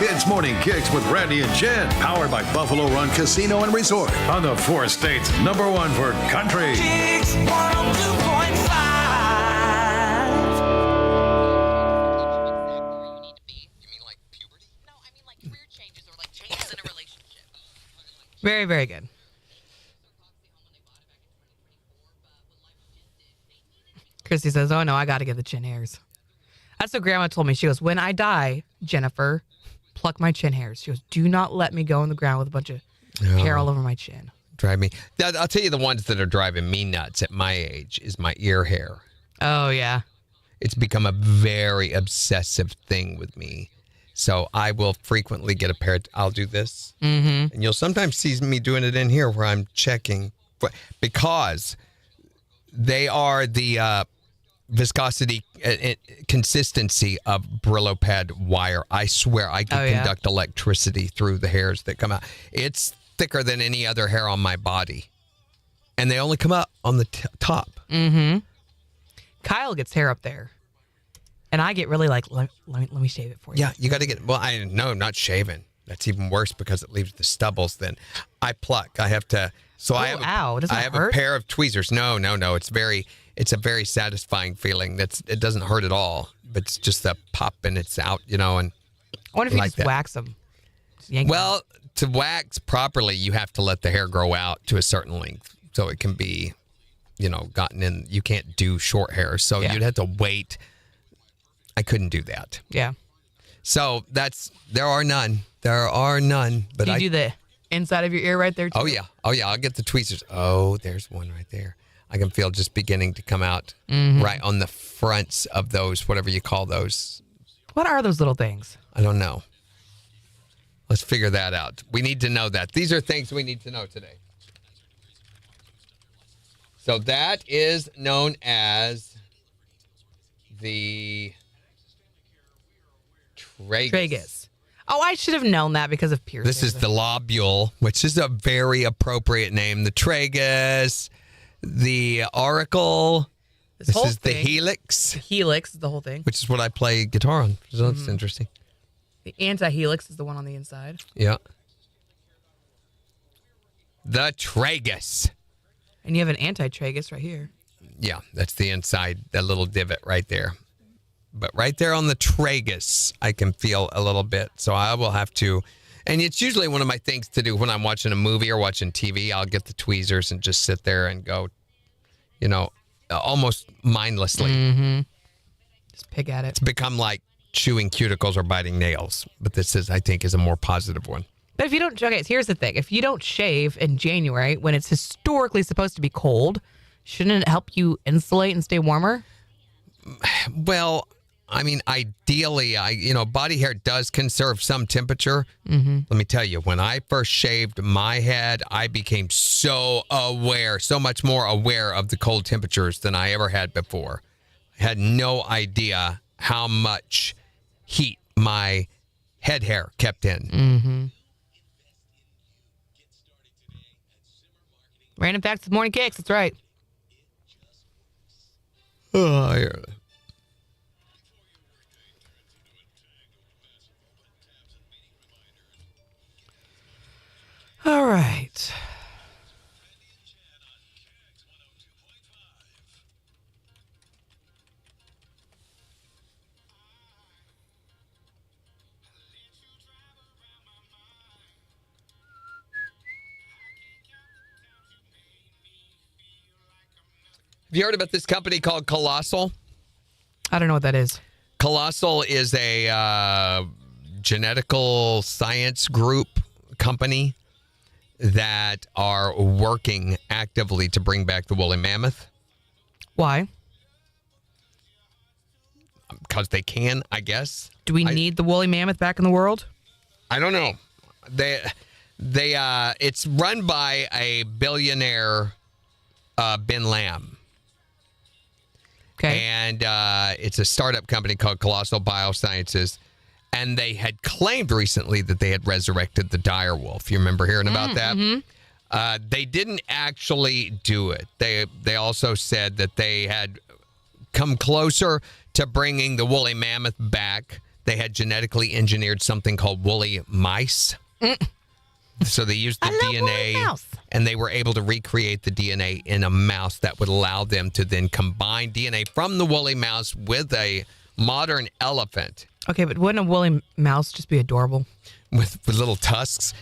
It's Morning KIX with Randy and Jen, powered by Buffalo Run Casino and Resort on the 4 states #1 for country. KIX 102.5. Very, very good. Christy says, oh, no, I got to get the chin hairs. That's what Grandma told me. She goes, when I die, Jennifer, pluck my chin hairs. She goes, do not let me go on the ground with a bunch of hair all over my chin. Drive me. I'll tell you the ones that are driving me nuts at my age is my ear hair. Oh, yeah. It's become a very obsessive thing with me. So I will frequently get a pair. I'll do this. Mm-hmm. And you'll sometimes see me doing it in here where I'm checking. Because they are the viscosity, consistency of Brillo pad wire. I swear I can conduct electricity through the hairs that come out. It's thicker than any other hair on my body. And they only come out on the top. Mm-hmm. Kyle gets hair up there. And I get really like, let me shave it for you. Yeah, you got to get, not shaving. That's even worse because it leaves the stubbles. Then I pluck. I have to, so I have, doesn't I have hurt? a pair of tweezers. No. It's a very satisfying feeling. It doesn't hurt at all, but it's just a pop and it's out, and. I wonder if you just wax them. Well, to wax properly, you have to let the hair grow out to a certain length so it can be, gotten in. You can't do short hair, so you'd have to wait. I couldn't do that. Yeah. So there are none. But do you do the inside of your ear right there too? Oh yeah. I'll get the tweezers. Oh, there's one right there. I can feel just beginning to come out right on the fronts of those, whatever you call those. What are those little things? I don't know. Let's figure that out. We need to know that. These are things we need to know today. So that is known as the tragus. Oh, I should have known that because of piercing. This is the lobule, which is a very appropriate name. The tragus, the auricle. This is the helix. The helix is the whole thing. Which is what I play guitar on. So that's interesting. The anti-helix is the one on the inside. Yeah. The tragus. And you have an anti-tragus right here. Yeah, that's the inside, that little divot right there. But right there on the tragus, I can feel a little bit. So I will have to, and it's usually one of my things to do when I'm watching a movie or watching TV. I'll get the tweezers and just sit there and go, almost mindlessly. Mm-hmm. Just pick at it. It's become like chewing cuticles or biting nails. But this is, I think, is a more positive one. But if you don't, okay, here's the thing. If you don't shave in January, when it's historically supposed to be cold, shouldn't it help you insulate and stay warmer? Well, I mean, ideally, body hair does conserve some temperature. Mm-hmm. Let me tell you, when I first shaved my head, I became so much more aware of the cold temperatures than I ever had before. I had no idea how much heat my head hair kept in. Mm-hmm. Random facts with Morning Kicks. That's right. Oh, I hear that. All right. Have you heard about this company called Colossal? I don't know what that is. Colossal is a genetical science group company that are working actively to bring back the woolly mammoth. Why? Because they can, I guess. Do we need the woolly mammoth back in the world? I don't know. It's run by a billionaire, Ben Lamb. Okay. And it's a startup company called Colossal Biosciences. And they had claimed recently that they had resurrected the dire wolf. You remember hearing about that? Mm-hmm. They didn't actually do it. They also said that they had come closer to bringing the woolly mammoth back. They had genetically engineered something called woolly mice. So they used the DNA, and they were able to recreate the DNA in a mouse that would allow them to then combine DNA from the woolly mouse with a modern elephant. Okay, but wouldn't a woolly mouse just be adorable? With little tusks?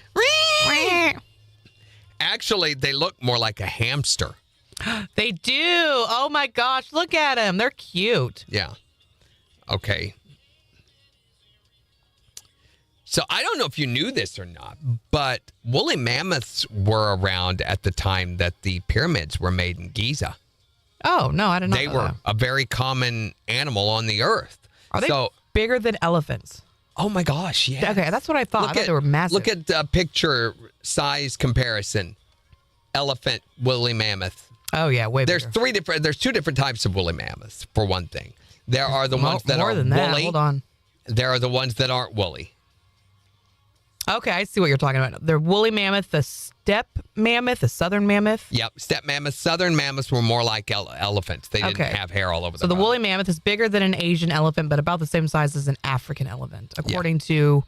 Actually, they look more like a hamster. They do. Oh, my gosh. Look at them. They're cute. Yeah. Okay. So I don't know if you knew this or not, but woolly mammoths were around at the time that the pyramids were made in Giza. Oh, no, I didn't know They that. were a very common animal on the earth. Are they bigger than elephants? Oh, my gosh, yeah. Okay, that's what I thought. I thought they were massive. Look at the picture size comparison. Elephant, woolly mammoth. Oh, yeah, way bigger. There's two different types of woolly mammoths, for one thing. There are the ones that are woolly. Hold on. There are the ones that aren't woolly. Okay, I see what you're talking about. The woolly mammoth, the steppe mammoth, the southern mammoth. Yep, steppe mammoths. Southern mammoths were more like elephants. They didn't have hair all over So the woolly mammoth is bigger than an Asian elephant, but about the same size as an African elephant, according to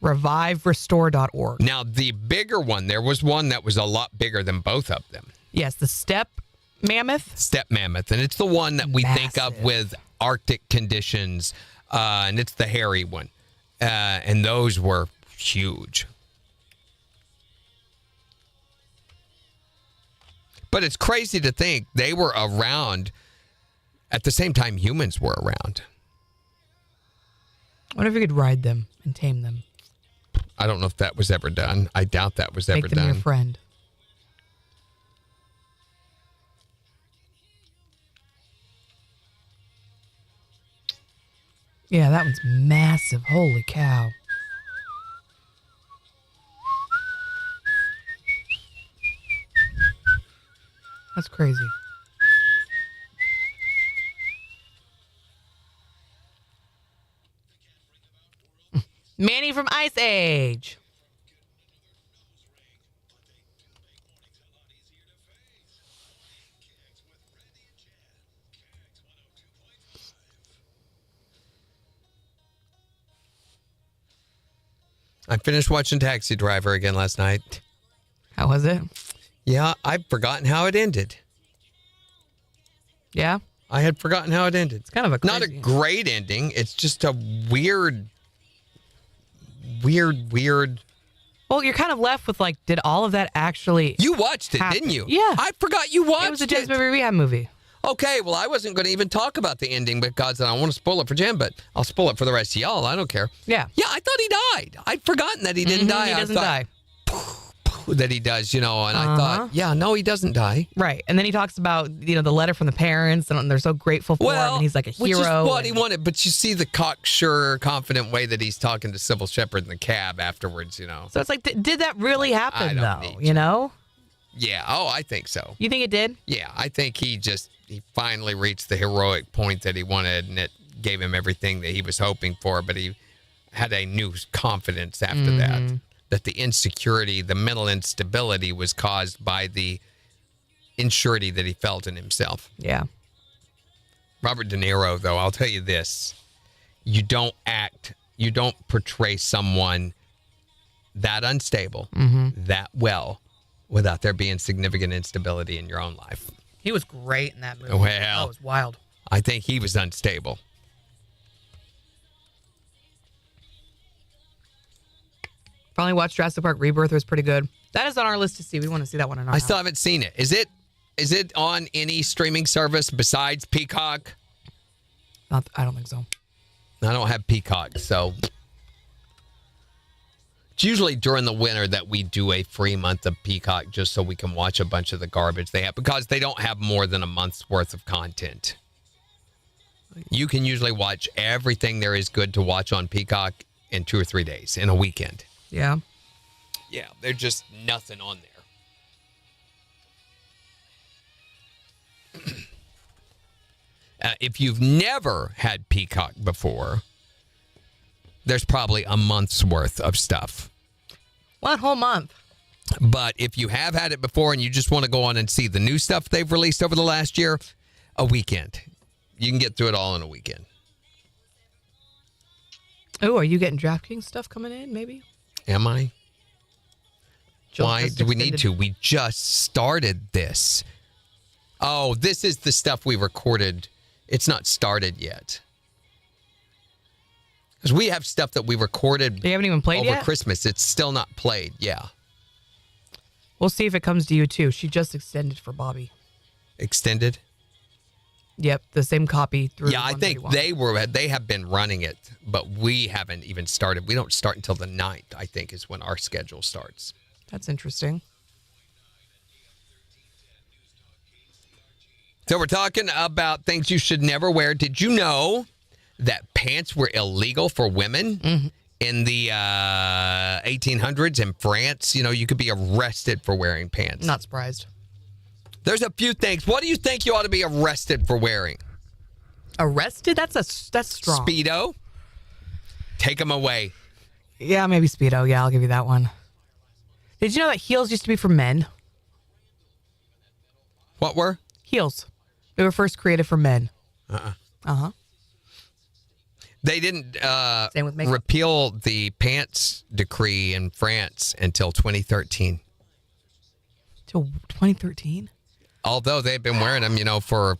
reviverestore.org. Now, the bigger one, there was one that was a lot bigger than both of them. Yes, the steppe mammoth. Steppe mammoth, and it's the one that we think of with Arctic conditions, and it's the hairy one. And those were huge. But it's crazy to think they were around at the same time humans were around. I wonder if you could ride them and tame them. I don't know if that was ever done. I doubt that was ever done. Make them your friend. Yeah, that one's massive. Holy cow. That's crazy. Manny from Ice Age. I finished watching Taxi Driver again last night. How was it? Yeah, I've forgotten how it ended. Yeah? I had forgotten how it ended. It's kind of a Not a great ending. It's just a weird. Well, you're kind of left with like, did all of that actually You watched it, happen? didn't you? Yeah. I forgot you watched it. It was a James Movie Rehab movie. Okay, well, I wasn't going to even talk about the ending because I don't want to spoil it for Jim, but I'll spoil it for the rest of y'all. I don't care. Yeah. Yeah, I thought he died. I'd forgotten that he didn't die. He doesn't die. That he does, and I thought, yeah, no, he doesn't die. Right. And then he talks about, the letter from the parents, and they're so grateful for him, and he's like a hero. Which is what he wanted, but you see the cocksure, confident way that he's talking to Sybil Shepherd in the cab afterwards, So it's like, did that really happen, though? Yeah, I think so. You think it did? Yeah, I think he finally reached the heroic point that he wanted, and it gave him everything that he was hoping for, but he had a new confidence after that the insecurity, the mental instability was caused by the insurity that he felt in himself. Yeah. Robert De Niro, though, I'll tell you this. You don't portray someone that unstable, that well, without there being significant instability in your own life. He was great in that movie. Well, that was wild. I think he was unstable. Finally watched Jurassic Park Rebirth. It was pretty good. That is on our list to see. We want to see that one in our I still haven't seen it. Is it on any streaming service besides Peacock? I don't think so. I don't have Peacock, so it's usually during the winter that we do a free month of Peacock just so we can watch a bunch of the garbage they have because they don't have more than a month's worth of content. You can usually watch everything there is good to watch on Peacock in 2 or 3 days, in a weekend. Yeah. Yeah, there's just nothing on there. If you've never had Peacock before, there's probably a month's worth of stuff. One whole month. But if you have had it before and you just want to go on and see the new stuff they've released over the last year, a weekend. You can get through it all in a weekend. Oh, are you getting DraftKings stuff coming in, maybe? Am I? Why do we need to? We just started this. Oh, this is the stuff we recorded. It's not started yet. Because we have stuff that we recorded You haven't even played over yet? Christmas. It's still not played. Yeah. We'll see if it comes to you, too. She just extended for Bobby. Extended? Yep, the same copy through. Yeah, I think they have been running it, but we haven't even started. We don't start until the 9th, I think, is when our schedule starts. That's interesting. So we're talking about things you should never wear. Did you know that pants were illegal for women in the 1800s in France? You could be arrested for wearing pants. Not surprised. There's a few things. What do you think you ought to be arrested for wearing? Arrested? That's strong. Speedo? Take them away. Yeah, maybe Speedo. Yeah, I'll give you that one. Did you know that heels used to be for men? What were? Heels. They were first created for men. They didn't Same with makeup. repeal the pants decree in France until 2013. Till 2013? Although they've been wearing them, for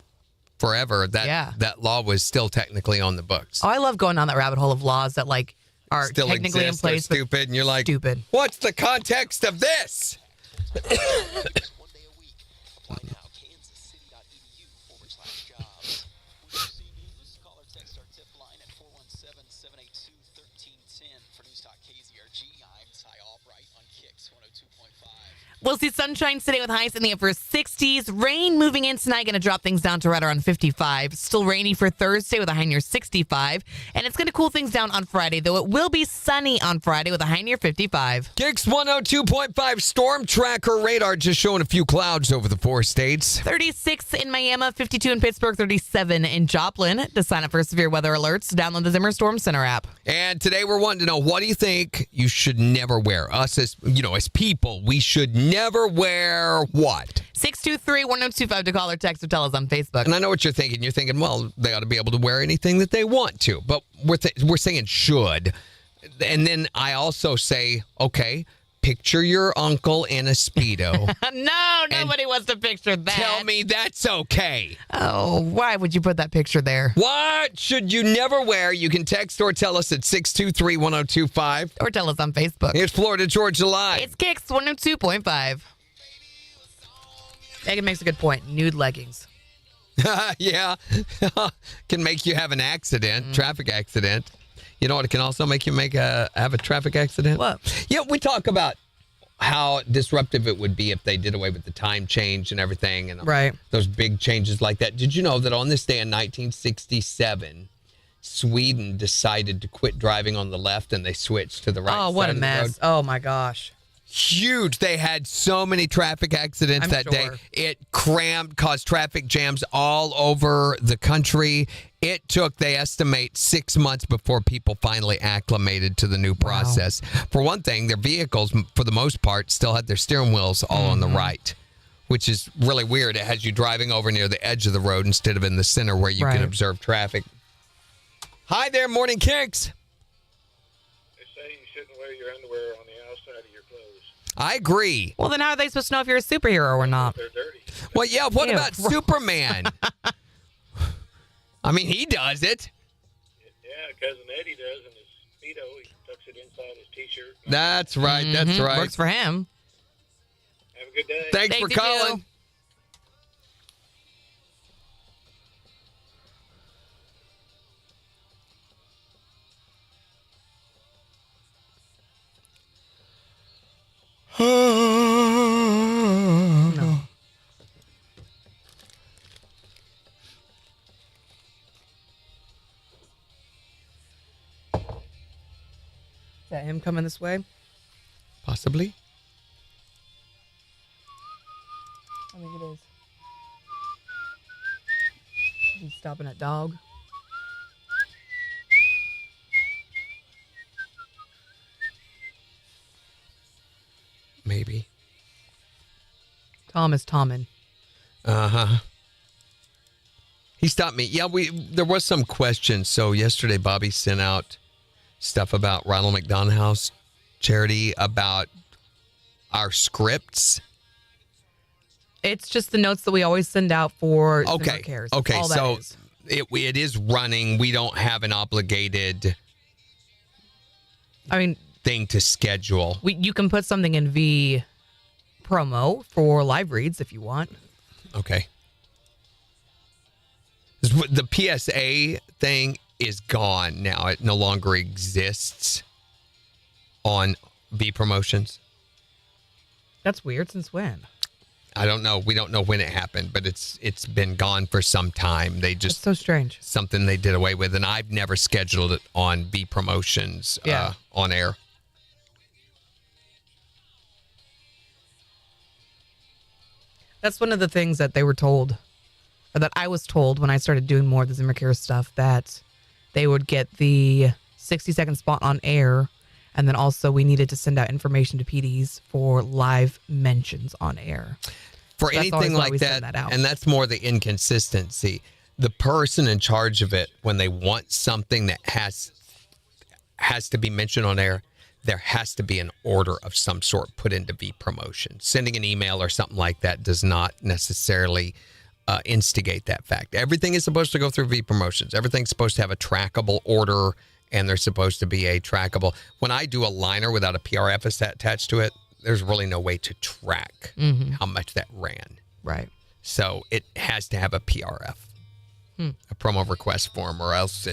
forever. That law was still technically on the books. Oh, I love going down that rabbit hole of laws that are Still technically exist, in place. they're stupid, and you're like, stupid. What's the context of this? One day a week. Apply now. kansascity.edu/jobs. With UC News, call or text our tip line at 417-782-1310. For News Talk KZRG, I'm Ty Albright on KIX 102.5. We'll see sunshine today with highs in the upper 60s. Rain moving in tonight, going to drop things down to right around 55. Still rainy for Thursday with a high near 65. And it's going to cool things down on Friday, though it will be sunny on Friday with a high near 55. KIX 102.5 storm tracker radar just showing a few clouds over the 4 states. 36 in Miami, 52 in Pittsburgh, 37 in Joplin. To sign up for severe weather alerts, download the Zimmer Storm Center app. And today we're wanting to know, what do you think you should never wear? Us as people, we should never wear what? 623-1025 to call or text or tell us on Facebook. And I know what you're thinking. You're thinking, well, they ought to be able to wear anything that they want to. But we're saying should. And then I also say, okay, picture your uncle in a Speedo. No, nobody wants to picture that. Tell me that's okay. Oh, why would you put that picture there? What should you never wear? You can text or tell us at 623-1025. Or tell us on Facebook. Here's Florida Georgia Live. It's KIX 102.5. Megan makes a good point. Nude leggings. Yeah. Can make you have an accident, traffic accident. You know what? It can also make you have a traffic accident. What? Yeah, we talk about how disruptive it would be if they did away with the time change and everything, and right. Those big changes like that. Did you know that on this day in 1967, Sweden decided to quit driving on the left and they switched to the right? Oh, what side a of the mess! road? Oh my gosh. Huge. They had so many traffic accidents I'm that sure. day. It caused traffic jams all over the country. It took, they estimate, 6 months before people finally acclimated to the new process. For one thing, their vehicles, for the most part, still had their steering wheels all on the right, which is really weird. It has you driving over near the edge of the road instead of in the center where you can observe traffic. Hi there, Morning KIX. They say you shouldn't wear your underwear on the outside of your clothes. I agree. Well, then how are they supposed to know if you're a superhero or not? They're dirty. Well, yeah, what Ew, about gross. Superman? I mean, he does it. Yeah, Cousin Eddie does in his Speedo. He tucks it inside his T-shirt. That's right. That's right. Works for him. Have a good day. Thanks for Thank you. calling. No. Is that him coming this way? Possibly. I think it is. He's stopping at dog. Maybe. Tom is Tommen. Uh-huh. He stopped me. Yeah, there was some questions. So yesterday, Bobby sent out stuff about Ronald McDonald House charity, about our scripts. It's just the notes that we always send out for Zimmer Okay. Cares. That's Okay. all that So is. it is running. We don't have an obligated I mean, thing to schedule. you can put something in V promo for live reads if you want. Okay. The PSA thing is gone now. It no longer exists on B Promotions. That's weird. Since when? I don't know. We don't know when it happened, but it's been gone for some time. They That's just so strange. something they did away with, and I've never scheduled it on B Promotions on air. That's one of the things that they were told, or that I was told when I started doing more of the Zimmer Care stuff, that they would get the 60-second spot on air, and then also we needed to send out information to PDs for live mentions on air. For So that's always anything why like we that, send that out. and that's more the inconsistency. The person in charge of it, when they want something that has to be mentioned on air, there has to be an order of some sort put into V Promotion. Sending an email or something like that does not necessarily instigate that fact. Everything is supposed to go through V Promotions. Everything's supposed to have a trackable order, and there's supposed to be a trackable. When I do a liner without a PRF attached to it, there's really no way to track how much that ran. Right. So it has to have a PRF, a promo request form, or else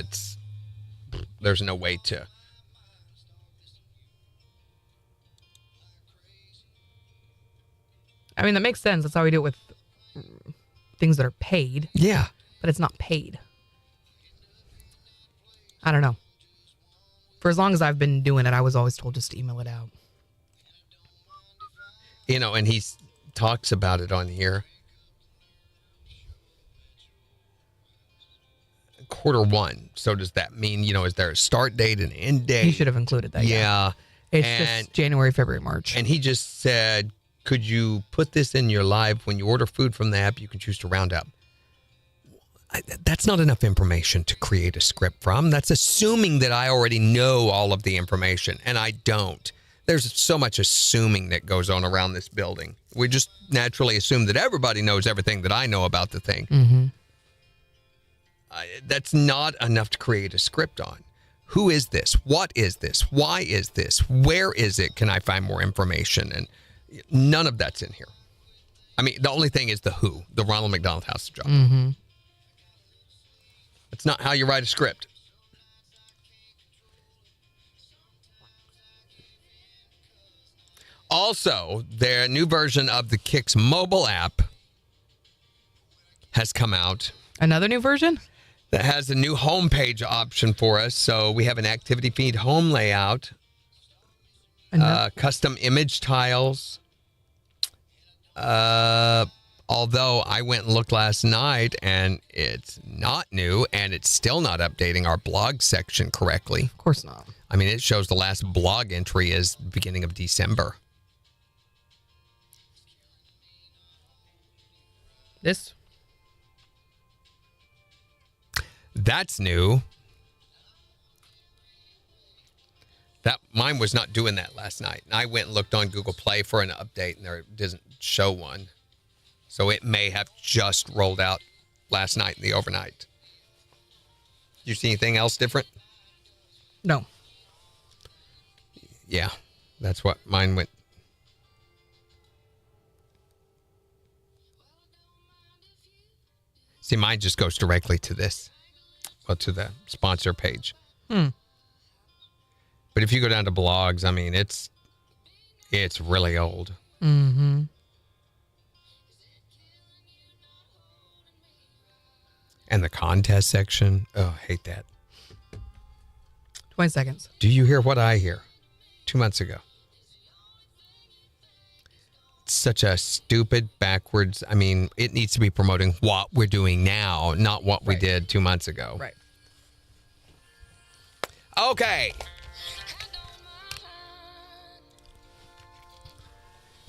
there's no way to. I mean, that makes sense. That's how we do it with things that are paid. Yeah. But it's not paid. I don't know. For as long as I've been doing it, I was always told just to email it out. You know, and he talks about it on here. Q1. So does that mean, is there a start date and end date? He should have included that. Yeah. It's just January, February, March. And he just said, could you put this in your live when you order food from the app, you can choose to round up. That's not enough information to create a script from. That's assuming that I already know all of the information, and I don't. There's so much assuming that goes on around this building. We just naturally assume that everybody knows everything that I know about the thing. Mm-hmm. That's not enough to create a script on. Who is this? What is this? Why is this? Where is it? Can I find more information? And none of that's in here. I mean, the only thing is the who, the Ronald McDonald House job. Mm-hmm. That's not how you write a script. Also, their new version of the KIX mobile app has come out. Another new version? That has a new homepage option for us. So we have an activity feed home layout, custom image tiles. Although I went and looked last night and it's not new and it's still not updating our blog section correctly. Of course not. I mean, it shows the last blog entry is beginning of December. This? That's new. Mine was not doing that last night. And I went and looked on Google Play for an update and there doesn't show one. So it may have just rolled out last night in the overnight. You see anything else different? No. Yeah, that's what mine went. See, mine just goes directly to this. Well, to the sponsor page. But if you go down to blogs, I mean, it's really old. Mm-hmm. And the contest section. Oh, I hate that. 20 seconds. Do you hear what I hear? 2 months ago. It's such a stupid, backwards. I mean, it needs to be promoting what we're doing now, not what we did 2 months ago. Right. Okay.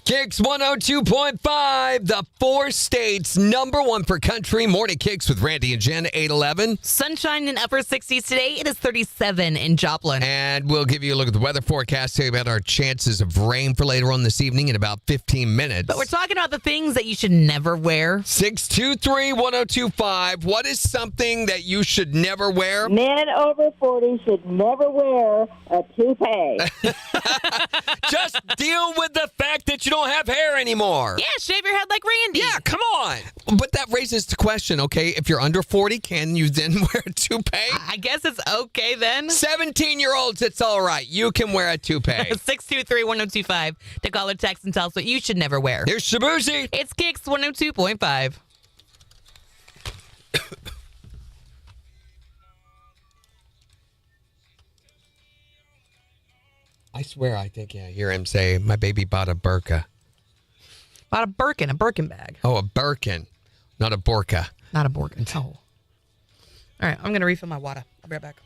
KIX 102.5, the 4 states, #1 for country. Morning KIX with Randy and Jen, 8:11. Sunshine in upper 60s today. It is 37 in Joplin. And we'll give you a look at the weather forecast, tell you about our chances of rain for later on this evening in about 15 minutes. But we're talking about the things that you should never wear. 623-1025. What is something that you should never wear? Men over 40 should never wear a toupee. Just deal with the fact that you don't have hair anymore. Yeah, shave your head like Randy. Yeah, come on. But that raises the question, okay, if you're under 40, can you then wear a toupee? I guess it's okay then. 17-year-olds, it's all right. You can wear a toupee. 623-1025 to call or text and tell us what you should never wear. Here's Shabuzi. It's KIX 102.5. I swear I think I hear him say, my baby bought a burqa. Bought a Birkin bag. Oh, a Birkin, not a burqa. Not a Birkin. Oh. All right, I'm going to refill my water. I'll be right back.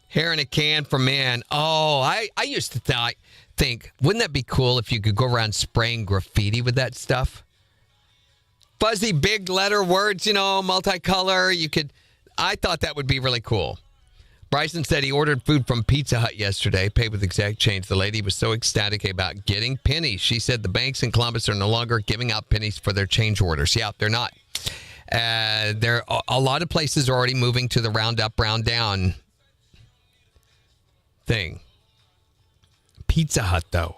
Hair in a can for men. Oh, I used to think, wouldn't that be cool if you could go around spraying graffiti with that stuff? Fuzzy big letter words, multicolor. I thought that would be really cool. Bryson said he ordered food from Pizza Hut yesterday, paid with exact change. The lady was so ecstatic about getting pennies. She said the banks in Columbus are no longer giving out pennies for their change orders. Yeah, they're not. A lot of places are already moving to the round up, round down thing. Pizza Hut, though.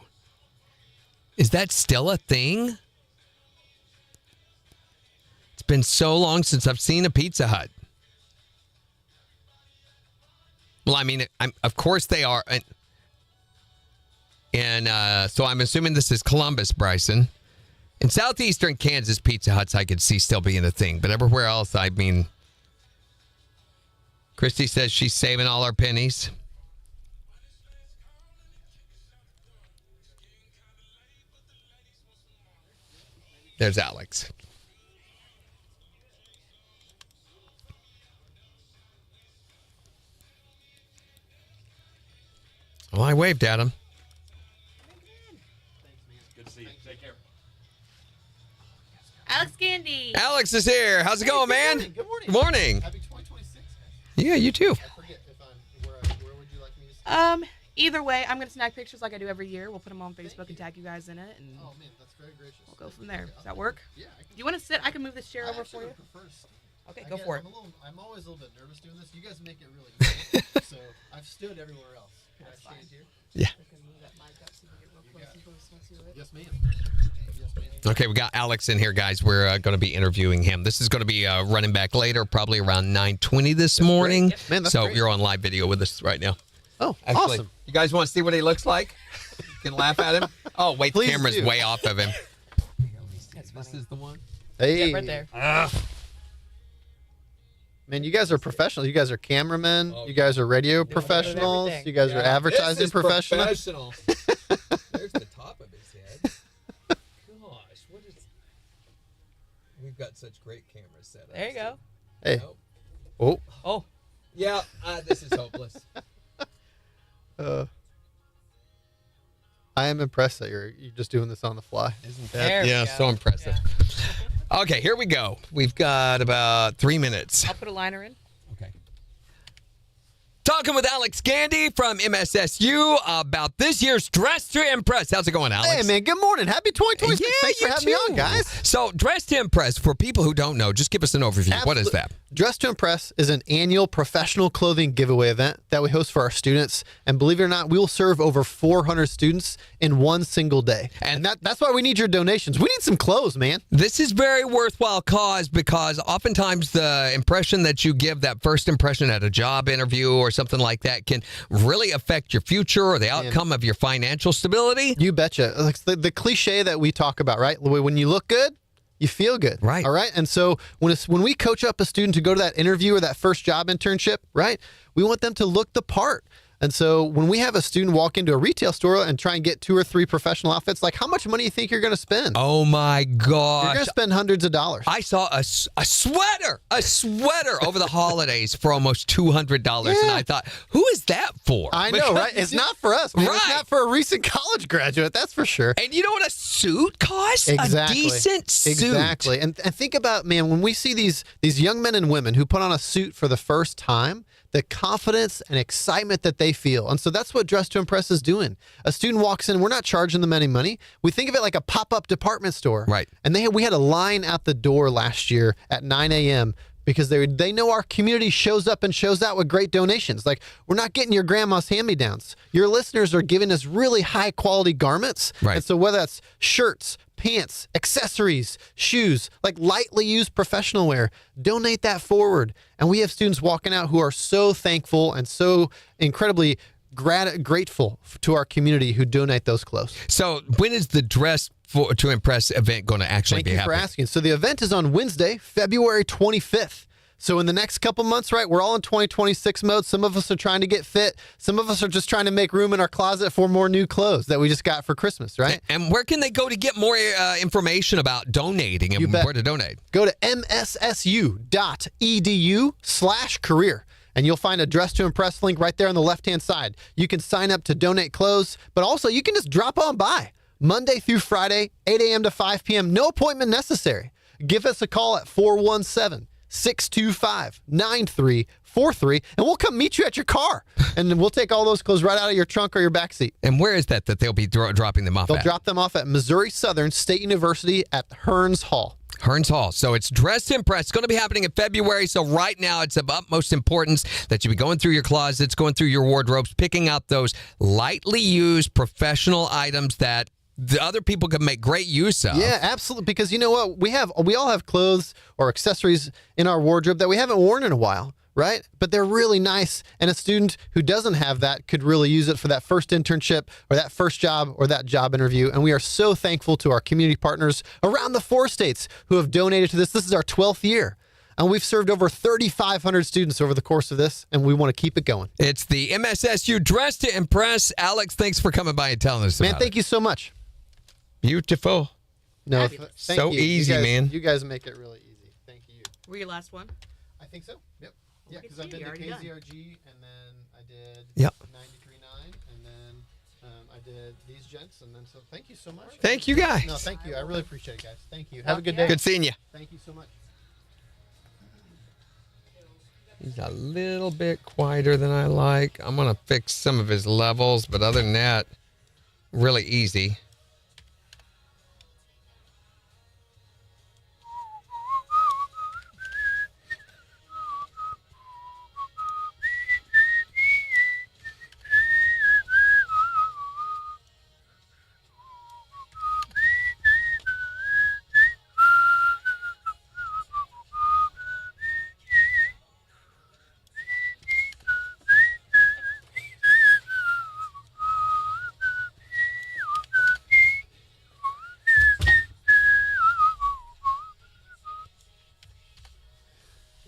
Is that still a thing? It's been so long since I've seen a Pizza Hut. Well, I mean, of course they are. And so I'm assuming this is Columbus, Bryson. In southeastern Kansas, Pizza Huts I could see still being a thing. But everywhere else, I mean, Christy says she's saving all her pennies. There's Alex. Well, I waved at him. Good to see you. Take care. Alex Candy. Alex is here. How's it going, man? Good morning. Good morning. Happy 2026, guys. Yeah, you too. I forget if where would you like me to start? Either way, I'm gonna snag pictures like I do every year. We'll put them on Facebook and tag you guys in it, and Oh man, that's very gracious. we'll go from there. Does that work? Yeah. Do you want to sit? I can move this chair over for you. Okay, go for it. I'm always a little bit nervous doing this. You guys make it really easy. So I've stood everywhere else. Can I stand here? Yeah. Yes, ma'am. Okay, we got Alex in here, guys. We're going to be interviewing him. This is going to be running back later, probably around 9:20 this morning. Yep. Man, that's so great. you're on live video with us right now. Oh, Actually, awesome. You guys want to see what he looks like? You can laugh at him. Oh, wait, the Please camera's do. way off of him. This is the one. Hey. Yeah, right there. Man, you guys are professionals. You guys are cameramen. You guys are radio professionals. You guys are advertising professionals. There's the top of his head. Gosh, what is... We've got such great cameras set up. There you go. Hey. Nope. Oh. Oh. Yeah, this is hopeless. I am impressed that you're just doing this on the fly. Isn't There that? we Yeah, go. so impressive. Okay, here we go. We've got about 3 minutes. I'll put a liner in. Okay. Talking with Alex Gandy from MSSU about this year's Dress to Impress. How's it going, Alex? Hey, man. Good morning. Happy 2026. Yeah, Thanks for you having me on, too. guys. So, Dress to Impress, for people who don't know, just give us an overview. What is that? Dress to Impress is an annual professional clothing giveaway event that we host for our students. And believe it or not, we will serve over 400 students in one single day. And that's why we need your donations. We need some clothes, man. This is very worthwhile cause because oftentimes the impression that you give, that first impression at a job interview or something like that, can really affect your future or the outcome of your financial stability. You betcha. Like the cliche that we talk about, right? When you look good, you feel good. Right. All right. And so when we coach up a student to go to that interview or that first job internship, right, we want them to look the part. And so when we have a student walk into a retail store and try and get 2 or 3 professional outfits, like how much money do you think you're going to spend? Oh my gosh. You're going to spend hundreds of dollars. I saw a sweater over the holidays for almost $200. And I thought, who is that for? I know, right? It's not for us, man. Right. It's not for a recent college graduate, that's for sure. And you know what a suit costs? Exactly. A decent suit. Exactly. And think about, man, when we see these young men and women who put on a suit for the first time, the confidence and excitement that they feel. And so that's what Dress to Impress is doing. A student walks in, we're not charging them any money. We think of it like a pop-up department store. Right. And we had a line out the door last year at 9 a.m. because they know our community shows up and shows out with great donations. Like, we're not getting your grandma's hand-me-downs. Your listeners are giving us really high-quality garments. Right. And so whether that's shirts, pants, accessories, shoes, like lightly used professional wear, donate that forward. And we have students walking out who are so thankful and so incredibly grateful to our community who donate those clothes. So when is the Dress to Impress event going to actually be Thank you happening? for asking. So the event is on Wednesday, February 25th. So in the next couple months, right, we're all in 2026 mode. Some of us are trying to get fit. Some of us are just trying to make room in our closet for more new clothes that we just got for Christmas, right? And where can they go to get more information about donating and where to donate? Go to mssu.edu/career. And you'll find a Dress to Impress link right there on the left-hand side. You can sign up to donate clothes, but also you can just drop on by. Monday through Friday, 8 a.m. to 5 p.m. No appointment necessary. Give us a call at 417 625-9343, and we'll come meet you at your car. And then we'll take all those clothes right out of your trunk or your backseat. And where is that they'll be dropping them off They'll at? drop them off at Missouri Southern State University at Hearns Hall. Hearns Hall. So it's Dress to Impress. It's going to be happening in February. So right now, it's of utmost importance that you be going through your closets, going through your wardrobes, picking out those lightly used professional items that the other people can make great use of. Yeah, absolutely. Because you know what? We all have clothes or accessories in our wardrobe that we haven't worn in a while, right? But they're really nice. And a student who doesn't have that could really use it for that first internship or that first job or that job interview. And we are so thankful to our community partners around the 4 states who have donated to this. This is our 12th year. And we've served over 3,500 students over the course of this, and we want to keep it going. It's the MSSU Dress to Impress. Alex, thanks for coming by and telling us about it. Man, thank you so much. Beautiful. No, so you. easy, man. You guys make it really easy. Thank you. Were your last one? I think so. Yep. Yeah, because I've been to KZRG, and then I did 93.9, and then I did these gents, and then so thank you so much. Thank you, guys. No, thank you. I really appreciate it, guys. Thank you. Have a good day. Good seeing you. Thank you so much. He's a little bit quieter than I like. I'm going to fix some of his levels, but other than that, really easy.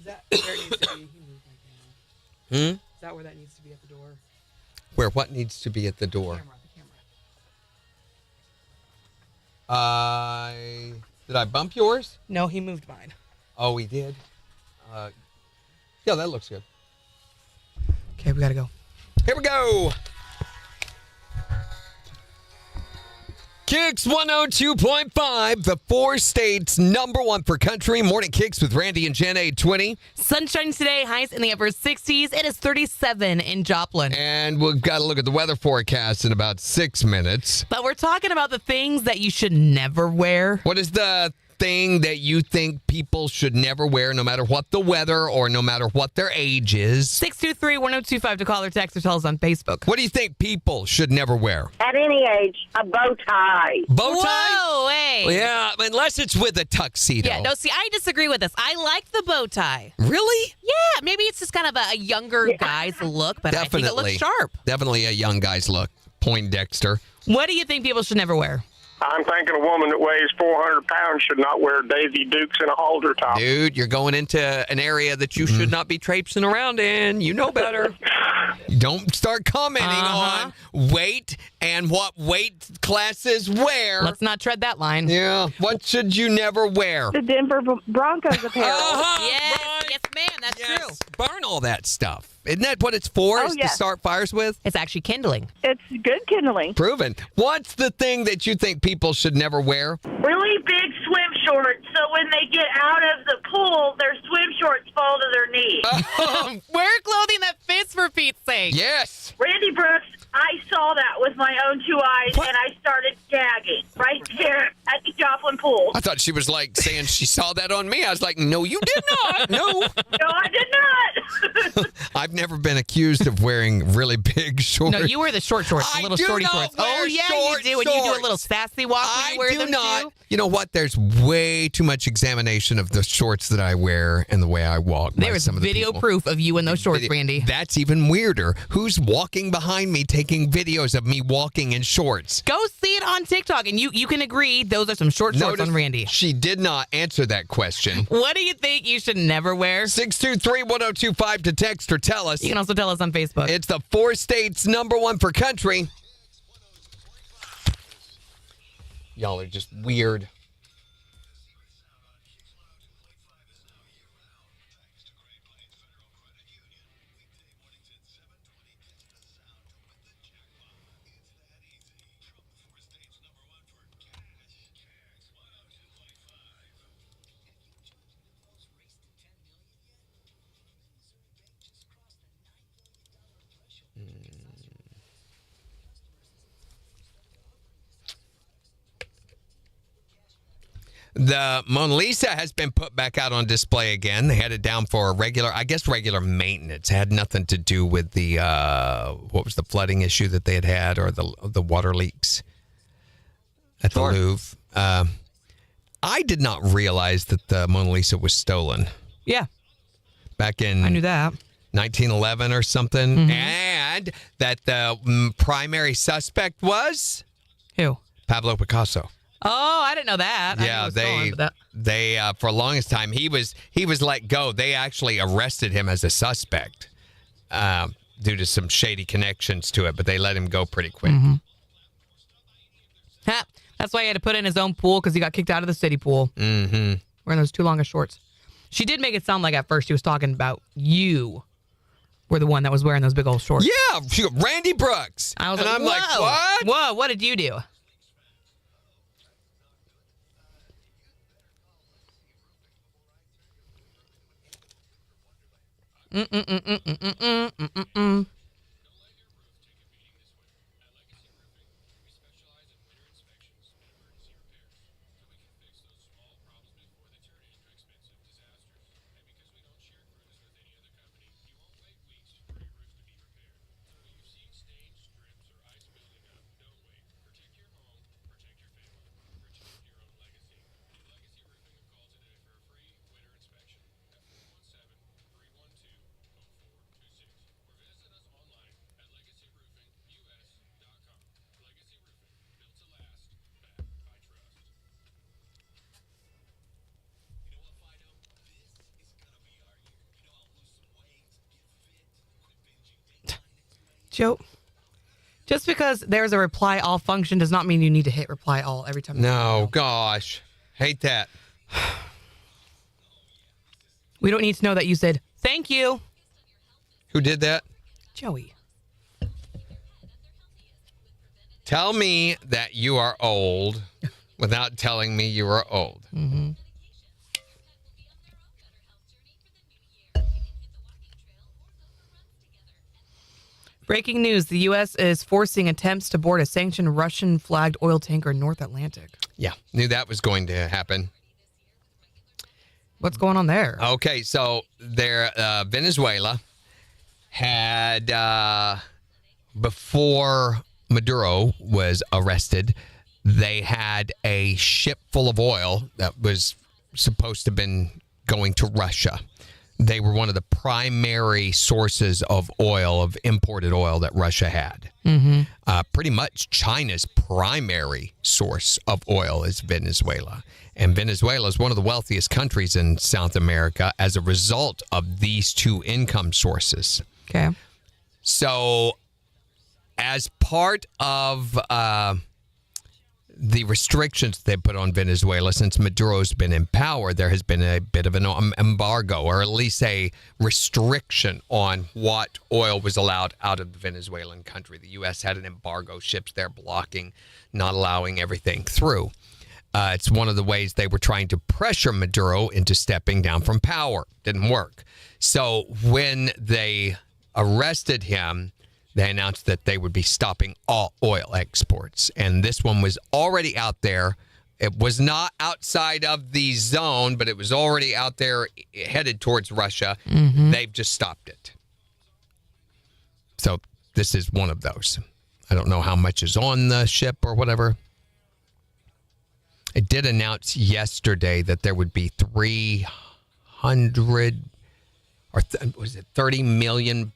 Is that where it needs to be? Is that where that needs to be at the door? Where what needs to be at the door? The camera. Did I bump yours? No, he moved mine. Oh, he did? Yeah, that looks good. Okay, we gotta go. Here we go. KIX 102.5, the 4 states #1 for country. Morning KIX with Randy and Jen, 820. Sunshine today, highs in the upper 60s. It is 37 in Joplin. And we've got to look at the weather forecast in about 6 minutes. But we're talking about the things that you should never wear. What is the thing that you think people should never wear, no matter what the weather or no matter what their age is? 623-1025 to call or text or tell us on Facebook. What do you think people should never wear? At any age, a bow tie. Bow tie? Whoa, hey. Yeah, unless it's with a tuxedo. Yeah, no, see, I disagree with this. I like the bow tie. Really? Yeah, maybe it's just kind of a younger guy's look, but I think it looks sharp. Definitely a young guy's look. Poindexter. What do you think people should never wear? I'm thinking a woman that weighs 400 pounds should not wear Daisy Dukes in a halter top. Dude, you're going into an area that you should not be traipsing around in. You know better. Don't start commenting on weight and what weight classes wear. Let's not tread that line. Yeah. What should you never wear? The Denver Broncos apparel. Yes, ma'am, that's true. Burn all that stuff. Isn't that what it's for? Oh, is to yes. start fires with? It's actually kindling. It's good kindling. Proven. What's the thing that you think people should never wear? Really big swim shorts, so when they get out of the pool, their swim shorts fall to their knees. Wear clothing that fits, for Pete's sake. Yes. Randy Brooks, I saw that with my own 2 eyes, and I started gagging right there at the Joplin pool. I thought she was like saying she saw that on me. I was like, no, you did not. No. No, I did not. I've never been accused of wearing really big shorts. No, you wear the short shorts, the I little do shorty not shorts. wear Oh, yeah, short you do. And you do a shorts. little sassy walk when you wear them, too. You know what? There's way too much examination of the shorts that I wear and the way I walk. by There is some of the video people. proof of you in those shorts, Randy. That's even weirder. Who's walking behind me taking videos of me walking in shorts? Go see it on TikTok, and you can agree those are some short shorts Notice on Randy. She did not answer that question. What do you think you should never wear? 623-1025 to text or tell us. You can also tell us on Facebook. It's the 4 states #1 for country. Y'all are just weird. The Mona Lisa has been put back out on display again. They had it down for regular maintenance. It had nothing to do with the what was the flooding issue that they had or the water leaks at the Louvre. I did not realize that the Mona Lisa was stolen. Yeah. Back in I knew that. 1911 or something. And that the primary suspect was? Who? Pablo Picasso. Oh, I didn't know that. Yeah, they for the longest time he was let go. They actually arrested him as a suspect due to some shady connections to it, but they let him go pretty quick. That's why he had to put in his own pool because he got kicked out of the city pool. Wearing those too long of shorts. She did make it sound like at first she was talking about you were the one that was wearing those big old shorts. Yeah, Randy Brooks. I was and like, I'm like, what? Whoa, what did you do? Joe, just because there's a reply all function does not mean you need to hit reply all every time. No, gosh. Hate that. We don't need to know that you said, thank you. Who did that? Joey. Tell me that you are old without telling me you are old. Breaking news. The U.S. is forcing attempts to board a sanctioned Russian-flagged oil tanker in North Atlantic. Yeah, knew that was going to happen. What's going on there? Okay, so Venezuela had, before Maduro was arrested, they had a ship full of oil that was supposed to have been going to Russia. They were one of the primary sources of oil, of imported oil that Russia had. Pretty much China's primary source of oil is Venezuela. And Venezuela is one of the wealthiest countries in South America as a result of these two income sources. Okay. So as part of the restrictions they put on Venezuela since Maduro's been in power, there has been a bit of an embargo, or at least a restriction on what oil was allowed out of the Venezuelan country. The U.S. had an embargo, ships there blocking, not allowing everything through. It's one of the ways they were trying to pressure Maduro into stepping down from power. Didn't work. So when they arrested him, they announced that they would be stopping all oil exports. And this one was already out there. It was not outside of the zone, but it was already out there headed towards Russia. They've just stopped it. So this is one of those. I don't know how much is on the ship or whatever. It did announce yesterday that there would be 300 or was it 30 million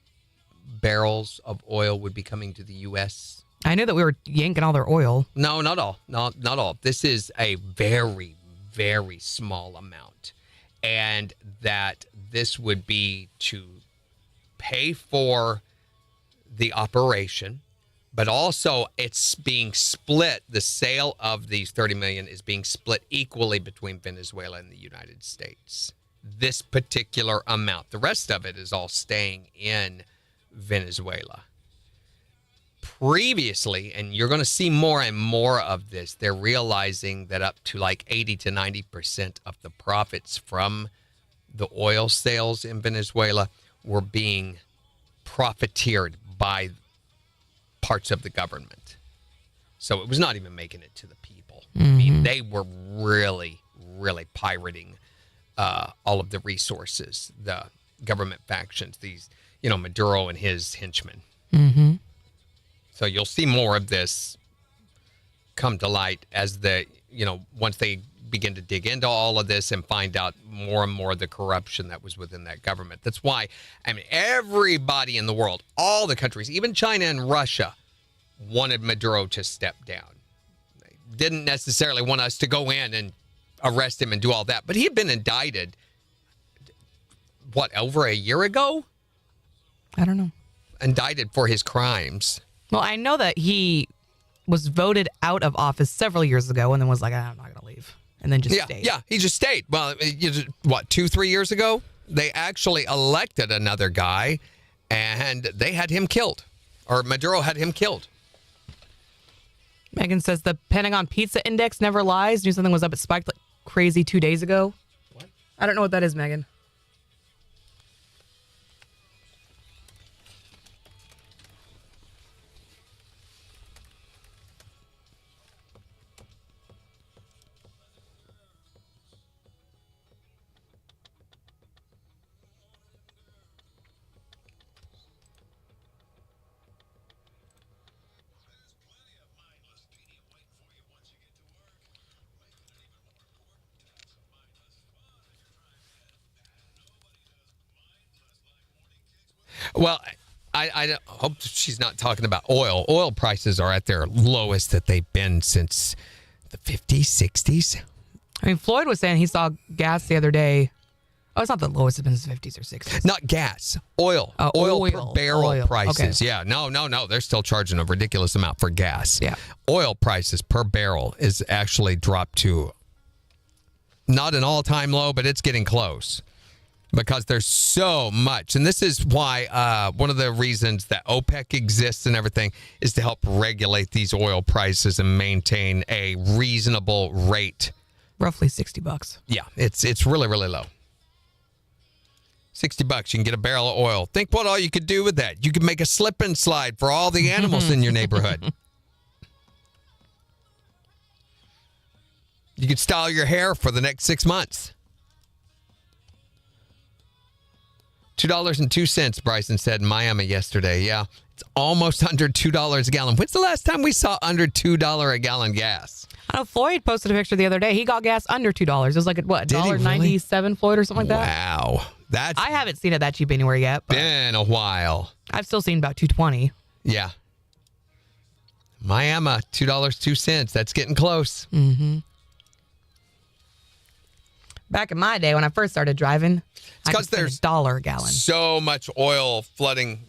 barrels of oil would be coming to the U.S. I knew that we were yanking all their oil. No, not all. Not all. This is a very, very small amount. And that this would be to pay for the operation, but also it's being split. The sale of these 30 million is being split equally between Venezuela and the United States. This particular amount. The rest of it is all staying in Venezuela. Previously, and you're going to see more and more of this, they're realizing that up to like 80 to 90% of the profits from the oil sales in Venezuela were being profiteered by parts of the government. So it was not even making it to the people. I mean, they were really, really pirating all of the resources, the government factions, these, Maduro and his henchmen. Mm-hmm. So you'll see more of this come to light as once they begin to dig into all of this and find out more and more of the corruption that was within that government. That's why, everybody in the world, all the countries, even China and Russia, wanted Maduro to step down. They didn't necessarily want us to go in and arrest him and do all that, but he had been indicted, over a year ago? I don't know. Indicted for his crimes. Well, I know that he was voted out of office several years ago and then was like, I'm not going to leave. And then just stayed. Yeah, he just stayed. Well, 2-3 years ago, they actually elected another guy and they had him killed. Or Maduro had him killed. Megan says the Pentagon Pizza Index never lies. Knew something was up. It spiked like crazy 2 days ago. What? I don't know what that is, Megan. Well, I hope she's not talking about oil. Oil prices are at their lowest that they've been since the 50s, 60s. Floyd was saying he saw gas the other day. Oh, it's not the lowest it's been since the 50s or 60s. Not gas, oil. Oil per barrel prices. Okay. Yeah, no. They're still charging a ridiculous amount for gas. Yeah. Oil prices per barrel is actually dropped to not an all-time low, but it's getting close. Because there's so much. And this is why one of the reasons that OPEC exists and everything is to help regulate these oil prices and maintain a reasonable rate. Roughly $60. Yeah, it's really, really low. $60, you can get a barrel of oil. Think what all you could do with that. You could make a slip and slide for all the animals in your neighborhood. You could style your hair for the next 6 months. $2.02, Bryson said in Miami yesterday. Yeah, it's almost under $2 a gallon. When's the last time we saw under $2 a gallon gas? I know Floyd posted a picture the other day. He got gas under $2. It was like, what, $1.97, really? Floyd, or something like that? Wow. I haven't seen it that cheap anywhere yet. But been a while. I've still seen about $2.20. Yeah. Miami, $2.02. That's getting close. Mm-hmm. Back in my day when I first started driving, because there's $1 a gallon. So much oil flooding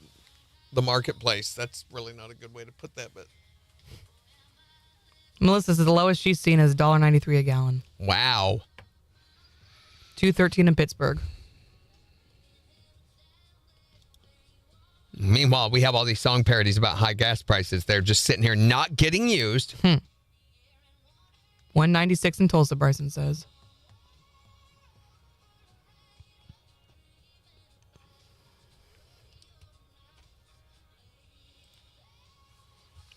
the marketplace. That's really not a good way to put that, but Melissa says the lowest she's seen is $1.93 a gallon. Wow. $2.13 in Pittsburgh. Meanwhile, we have all these song parodies about high gas prices. They're just sitting here not getting used. $1.96 in Tulsa, Bryson says.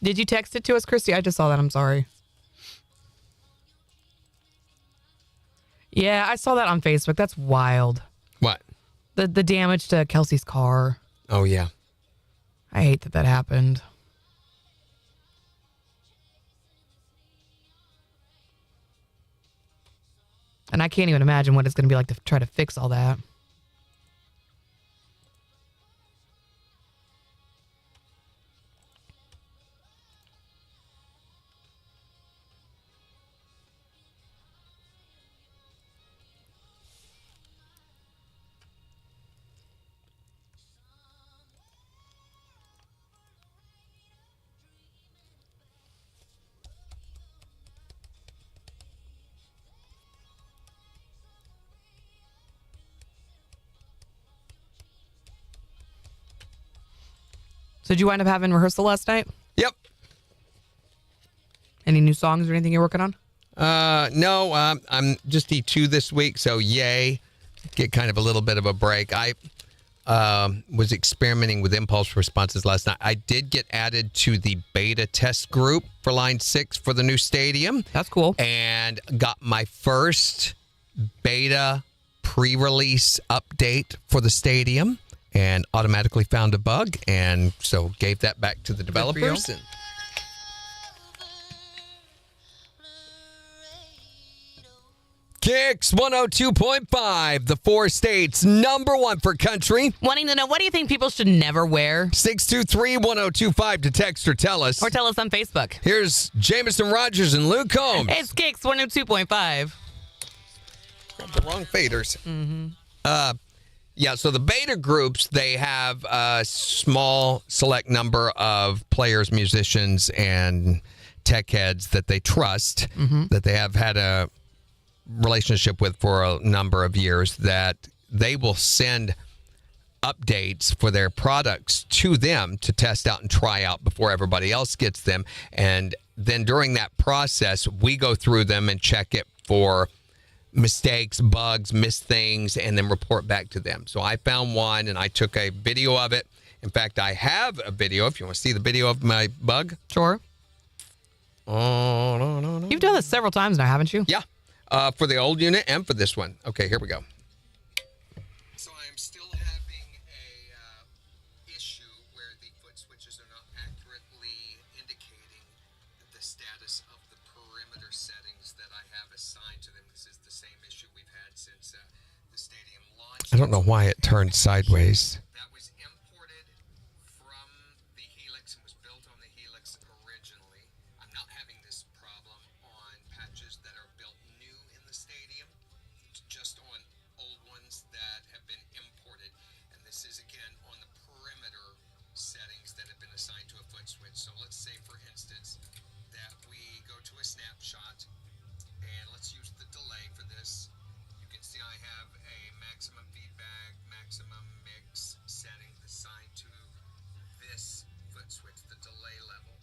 Did you text it to us, Christy? I just saw that. I'm sorry. Yeah, I saw that on Facebook. That's wild. What? The damage to Kelsey's car. Oh, yeah. I hate that happened. And I can't even imagine what it's going to be like to try to fix all that. So did you wind up having rehearsal last night? Yep. Any new songs or anything you're working on? No, I'm just E2 this week, so yay. Get kind of a little bit of a break. I was experimenting with impulse responses last night. I did get added to the beta test group for Line 6 for the new stadium. That's cool. And got my first beta pre-release update for the stadium and automatically found a bug, and so gave that back to the developers. And KIX 102.5, the 4 states, number 1 for country. Wanting to know, what do you think people should never wear? 623-1025 to text or tell us. Or tell us on Facebook. Here's Jamison Rogers and Luke Combs. It's KIX 102.5. Got the wrong faders. Yeah, so the beta groups, they have a small select number of players, musicians, and tech heads that they trust, that they have had a relationship with for a number of years, that they will send updates for their products to them to test out and try out before everybody else gets them. And then during that process, we go through them and check it for mistakes, bugs, missed things, and then report back to them. So I found one and I took a video of it. In fact, I have a video if you want to see the video of my bug. Sure. Oh, no. You've done this several times now, haven't you? Yeah. For the old unit and for this one. Okay, here we go. So I am still having a issue where the foot switches are not accurately indicating the status of the perimeter settings that I have assigned to them. This is the same issue we've had since the stadium launched. I don't know why it turned sideways. That was imported from the Helix and was built on the Helix originally. I'm not having this problem on patches that are built new in the stadium, just on old ones that have been imported. And this is again on the perimeter settings that have been assigned to a foot switch. So let's say, for instance, that we go to a snapshot, and let's use the delay for this. You can see I have a maximum feedback, maximum mix setting assigned to this foot switch, the delay level.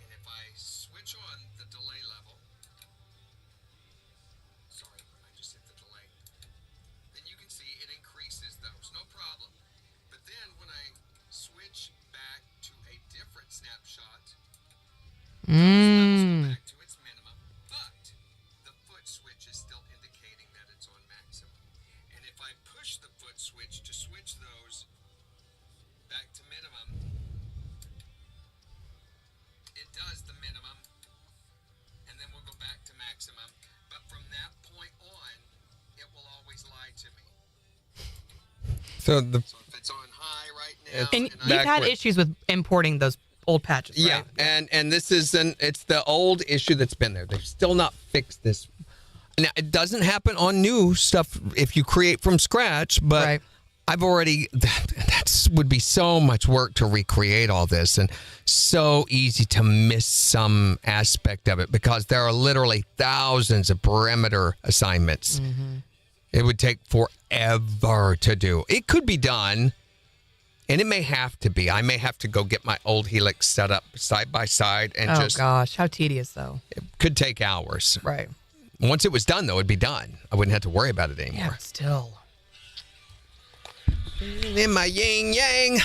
And if I switch on the delay level, sorry, I just hit the delay, then you can see it increases those, no problem. But then when I switch back to a different snapshot, back to its minimum, but the foot switch is still indicating that it's on maximum. And if I push the foot switch to switch those back to minimum, it does the minimum, and then we'll go back to maximum. But from that point on, it will always lie to me. So if it's on high right now, And you've had issues with importing those old patches, yeah, right? and this is it's the old issue that's been there. They've still not fixed this. Now, it doesn't happen on new stuff if you create from scratch, but I've already, that would be so much work to recreate all this, and so easy to miss some aspect of it because there are literally thousands of perimeter assignments. It would take forever to do. It could be done, and it may have to be. I may have to go get my old Helix set up side by side and Oh, gosh. How tedious, though. It could take hours. Right. Once it was done, though, it'd be done. I wouldn't have to worry about it anymore. Yeah, but still. In my yin yang.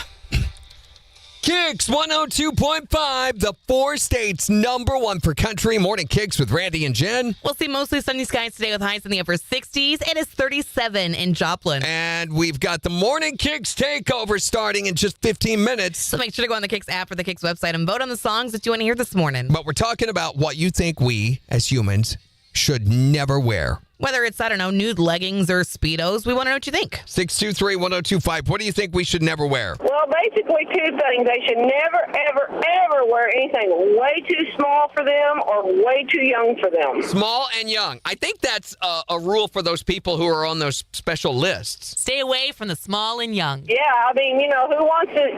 KIX 102.5, the 4 states, number 1 for country. Morning KIX with Randy and Jen. We'll see mostly sunny skies today with highs in the upper 60s. It is 37 in Joplin. And we've got the Morning KIX takeover starting in just 15 minutes. So make sure to go on the KIX app or the KIX website and vote on the songs that you want to hear this morning. But we're talking about what you think we, as humans, should never wear. Whether it's, I don't know, nude leggings or Speedos, we want to know what you think. 623-1025. What do you think we should never wear? Well, basically two things. They should never, ever, ever wear anything way too small for them or way too young for them. Small and young. I think that's a rule for those people who are on those special lists. Stay away from the small and young. Yeah, I mean, who wants to,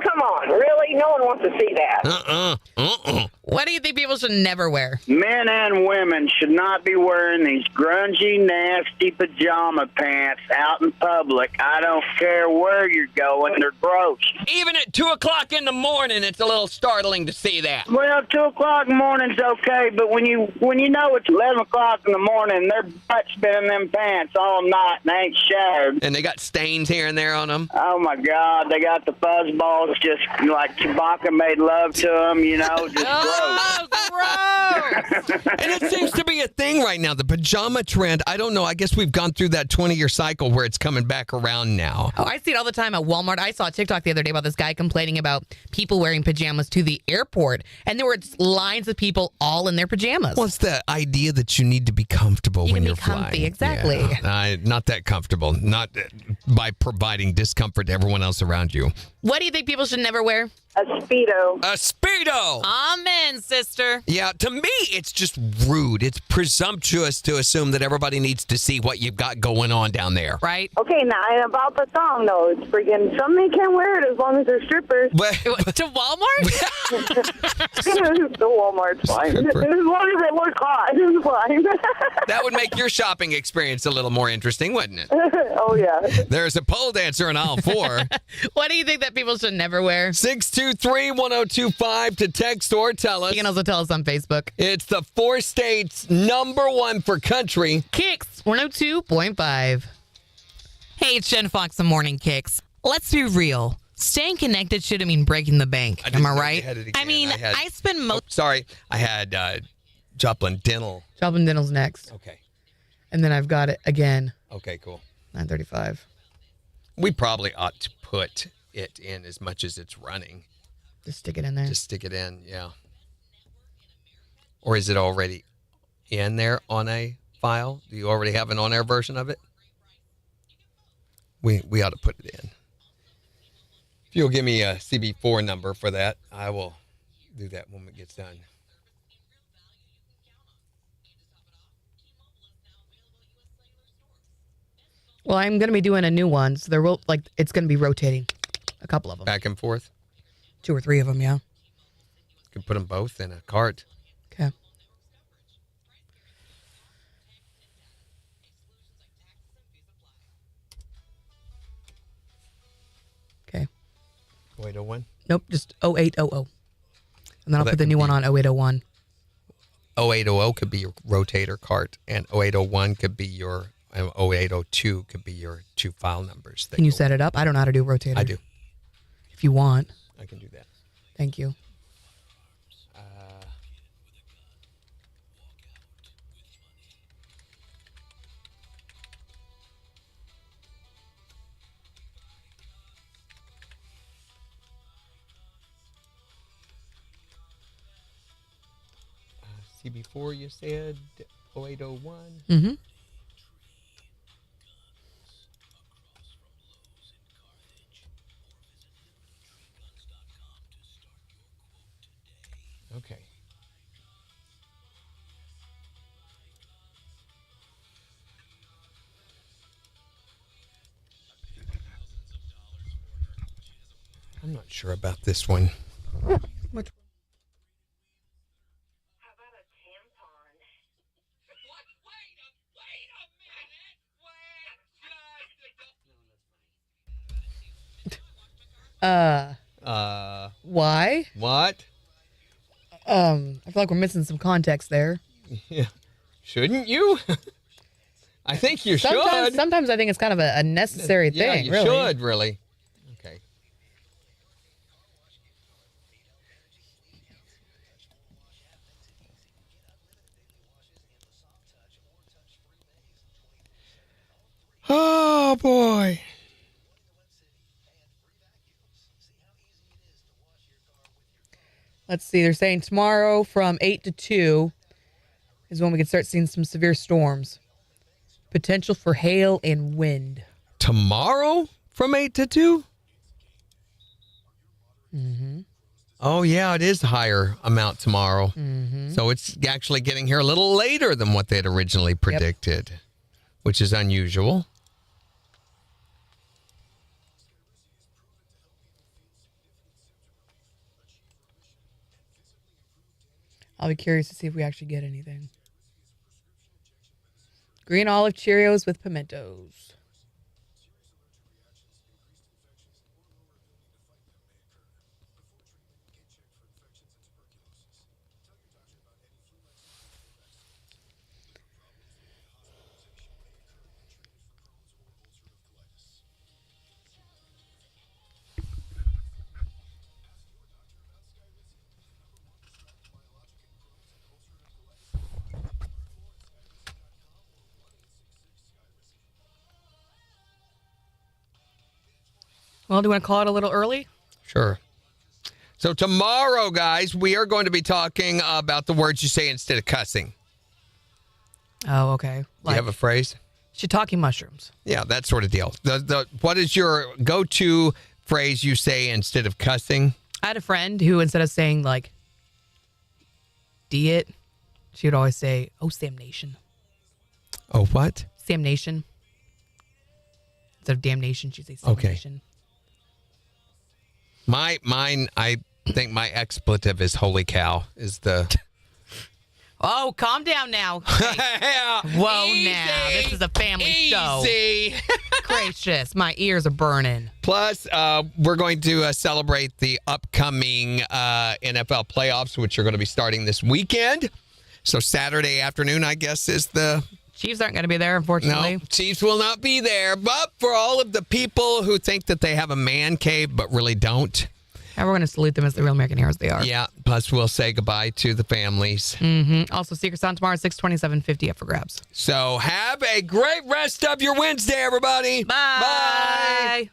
come on. Really? No one wants to see that. What do you think people should never wear? Men and women should not be wearing these grungy, nasty pajama pants out in public. I don't care where you're going. They're gross. Even at 2 o'clock in the morning, it's a little startling to see that. Well, 2 o'clock in the morning's okay, but when you know it's 11 o'clock in the morning, their butt's been in them pants all night and they ain't showered. And they got stains here and there on them. Oh, my God. They got the fuzzballs just like Chewbacca made love to them, just gross. Oh, gross! And it seems to be a thing right now. The pajama trend, I don't know. I guess we've gone through that 20-year cycle where it's coming back around now. Oh, I see it all the time at Walmart. I saw a TikTok the other day about this guy complaining about people wearing pajamas to the airport, and there were lines of people all in their pajamas. Well, it's the idea that you need to be comfortable when you're comfy, flying. exactly. Yeah. Not that comfortable. Not by providing discomfort to everyone else around you. What do you think people should never wear? A Speedo. A Speedo! Amen, sister. Yeah, to me, it's just rude. It's presumptuous to assume that everybody needs to see what you've got going on down there. Right? Okay, now and about the thong, though. It's freaking, some they can't wear it as long as they're strippers. To Walmart? The Walmart's fine. As long as it looks hot, it's fine. That would make your shopping experience a little more interesting, wouldn't it? Oh, yeah. There's a pole dancer in aisle 4. What do you think that people should never wear? 623-1025 to text or tell us. You can also tell us on Facebook. It's the 4 states #1 for country. KIX 102.5. Hey, it's Jen Fox, the Morning KIX. Let's be real. Staying connected shouldn't mean breaking the bank. Am I right? I mean, I spend most... Sorry, I had Joplin Dental. Joplin Dental's next. Okay. And then I've got it again. Okay, cool. 9:35. We probably ought to put it in as much as it's running. Just stick it in there. Just stick it in, yeah. Or is it already in there on a file? Do you already have an on-air version of it? We ought to put it in. If you'll give me a CB4 number for that, I will do that when it gets done. Well, I'm going to be doing a new one, so there will it's going to be rotating, a couple of them, Back and forth. 2 or 3 of them, yeah. You can put them both in a cart. Okay. Okay. 0801. Nope, just 0800, and then I'll that put the could new one be- on 0801. 0800 could be your rotator cart, and 0801 could be your, and 0802 could be your 2 file numbers. Can you set it up? I don't know how to do rotator. I do. If you want. I can do that. Thank you. CB4, you said 0801. Mm-hmm. Okay. I'm not sure about this one. Which? Why? What? I feel like we're missing some context there. Yeah. Shouldn't you? I think you should. Sometimes I think it's kind of a necessary Yeah, thing, you really. should, really. Okay. Oh, boy. Let's see. They're saying tomorrow from 8 to 2 is when we can start seeing some severe storms. Potential for hail and wind. Tomorrow from 8 to 2? Mm-hmm. Oh, yeah, it is a higher amount tomorrow. Mm-hmm. So it's actually getting here a little later than what they had originally predicted, which is unusual. I'll be curious to see if we actually get anything. Green olive Cheerios with pimentos. Well, do you want to call it a little early? Sure. So tomorrow, guys, we are going to be talking about the words you say instead of cussing. Oh, okay. You have a phrase? Shiitake mushrooms. Yeah, that sort of deal. What is your go-to phrase you say instead of cussing? I had a friend who, instead of saying, like, D-it, she would always say, oh, Sam Nation. Oh, what? Sam Nation. Instead of damnation, she'd say Sam Nation. Mine, I think my expletive is holy cow, is the... Oh, calm down now. Okay. Whoa, Easy. now. This is a family show. Easy. Gracious. My ears are burning. Plus, we're going to celebrate the upcoming NFL playoffs, which are going to be starting this weekend. So Saturday afternoon, I guess, is the... Chiefs aren't going to be there, unfortunately. No, Chiefs will not be there. But for all of the people who think that they have a man cave but really don't... And we're going to salute them as the real American heroes they are. Yeah, plus we'll say goodbye to the families. Mm-hmm. Also, Secret Sound tomorrow at 6:27:50 up for grabs. So have a great rest of your Wednesday, everybody. Bye. Bye.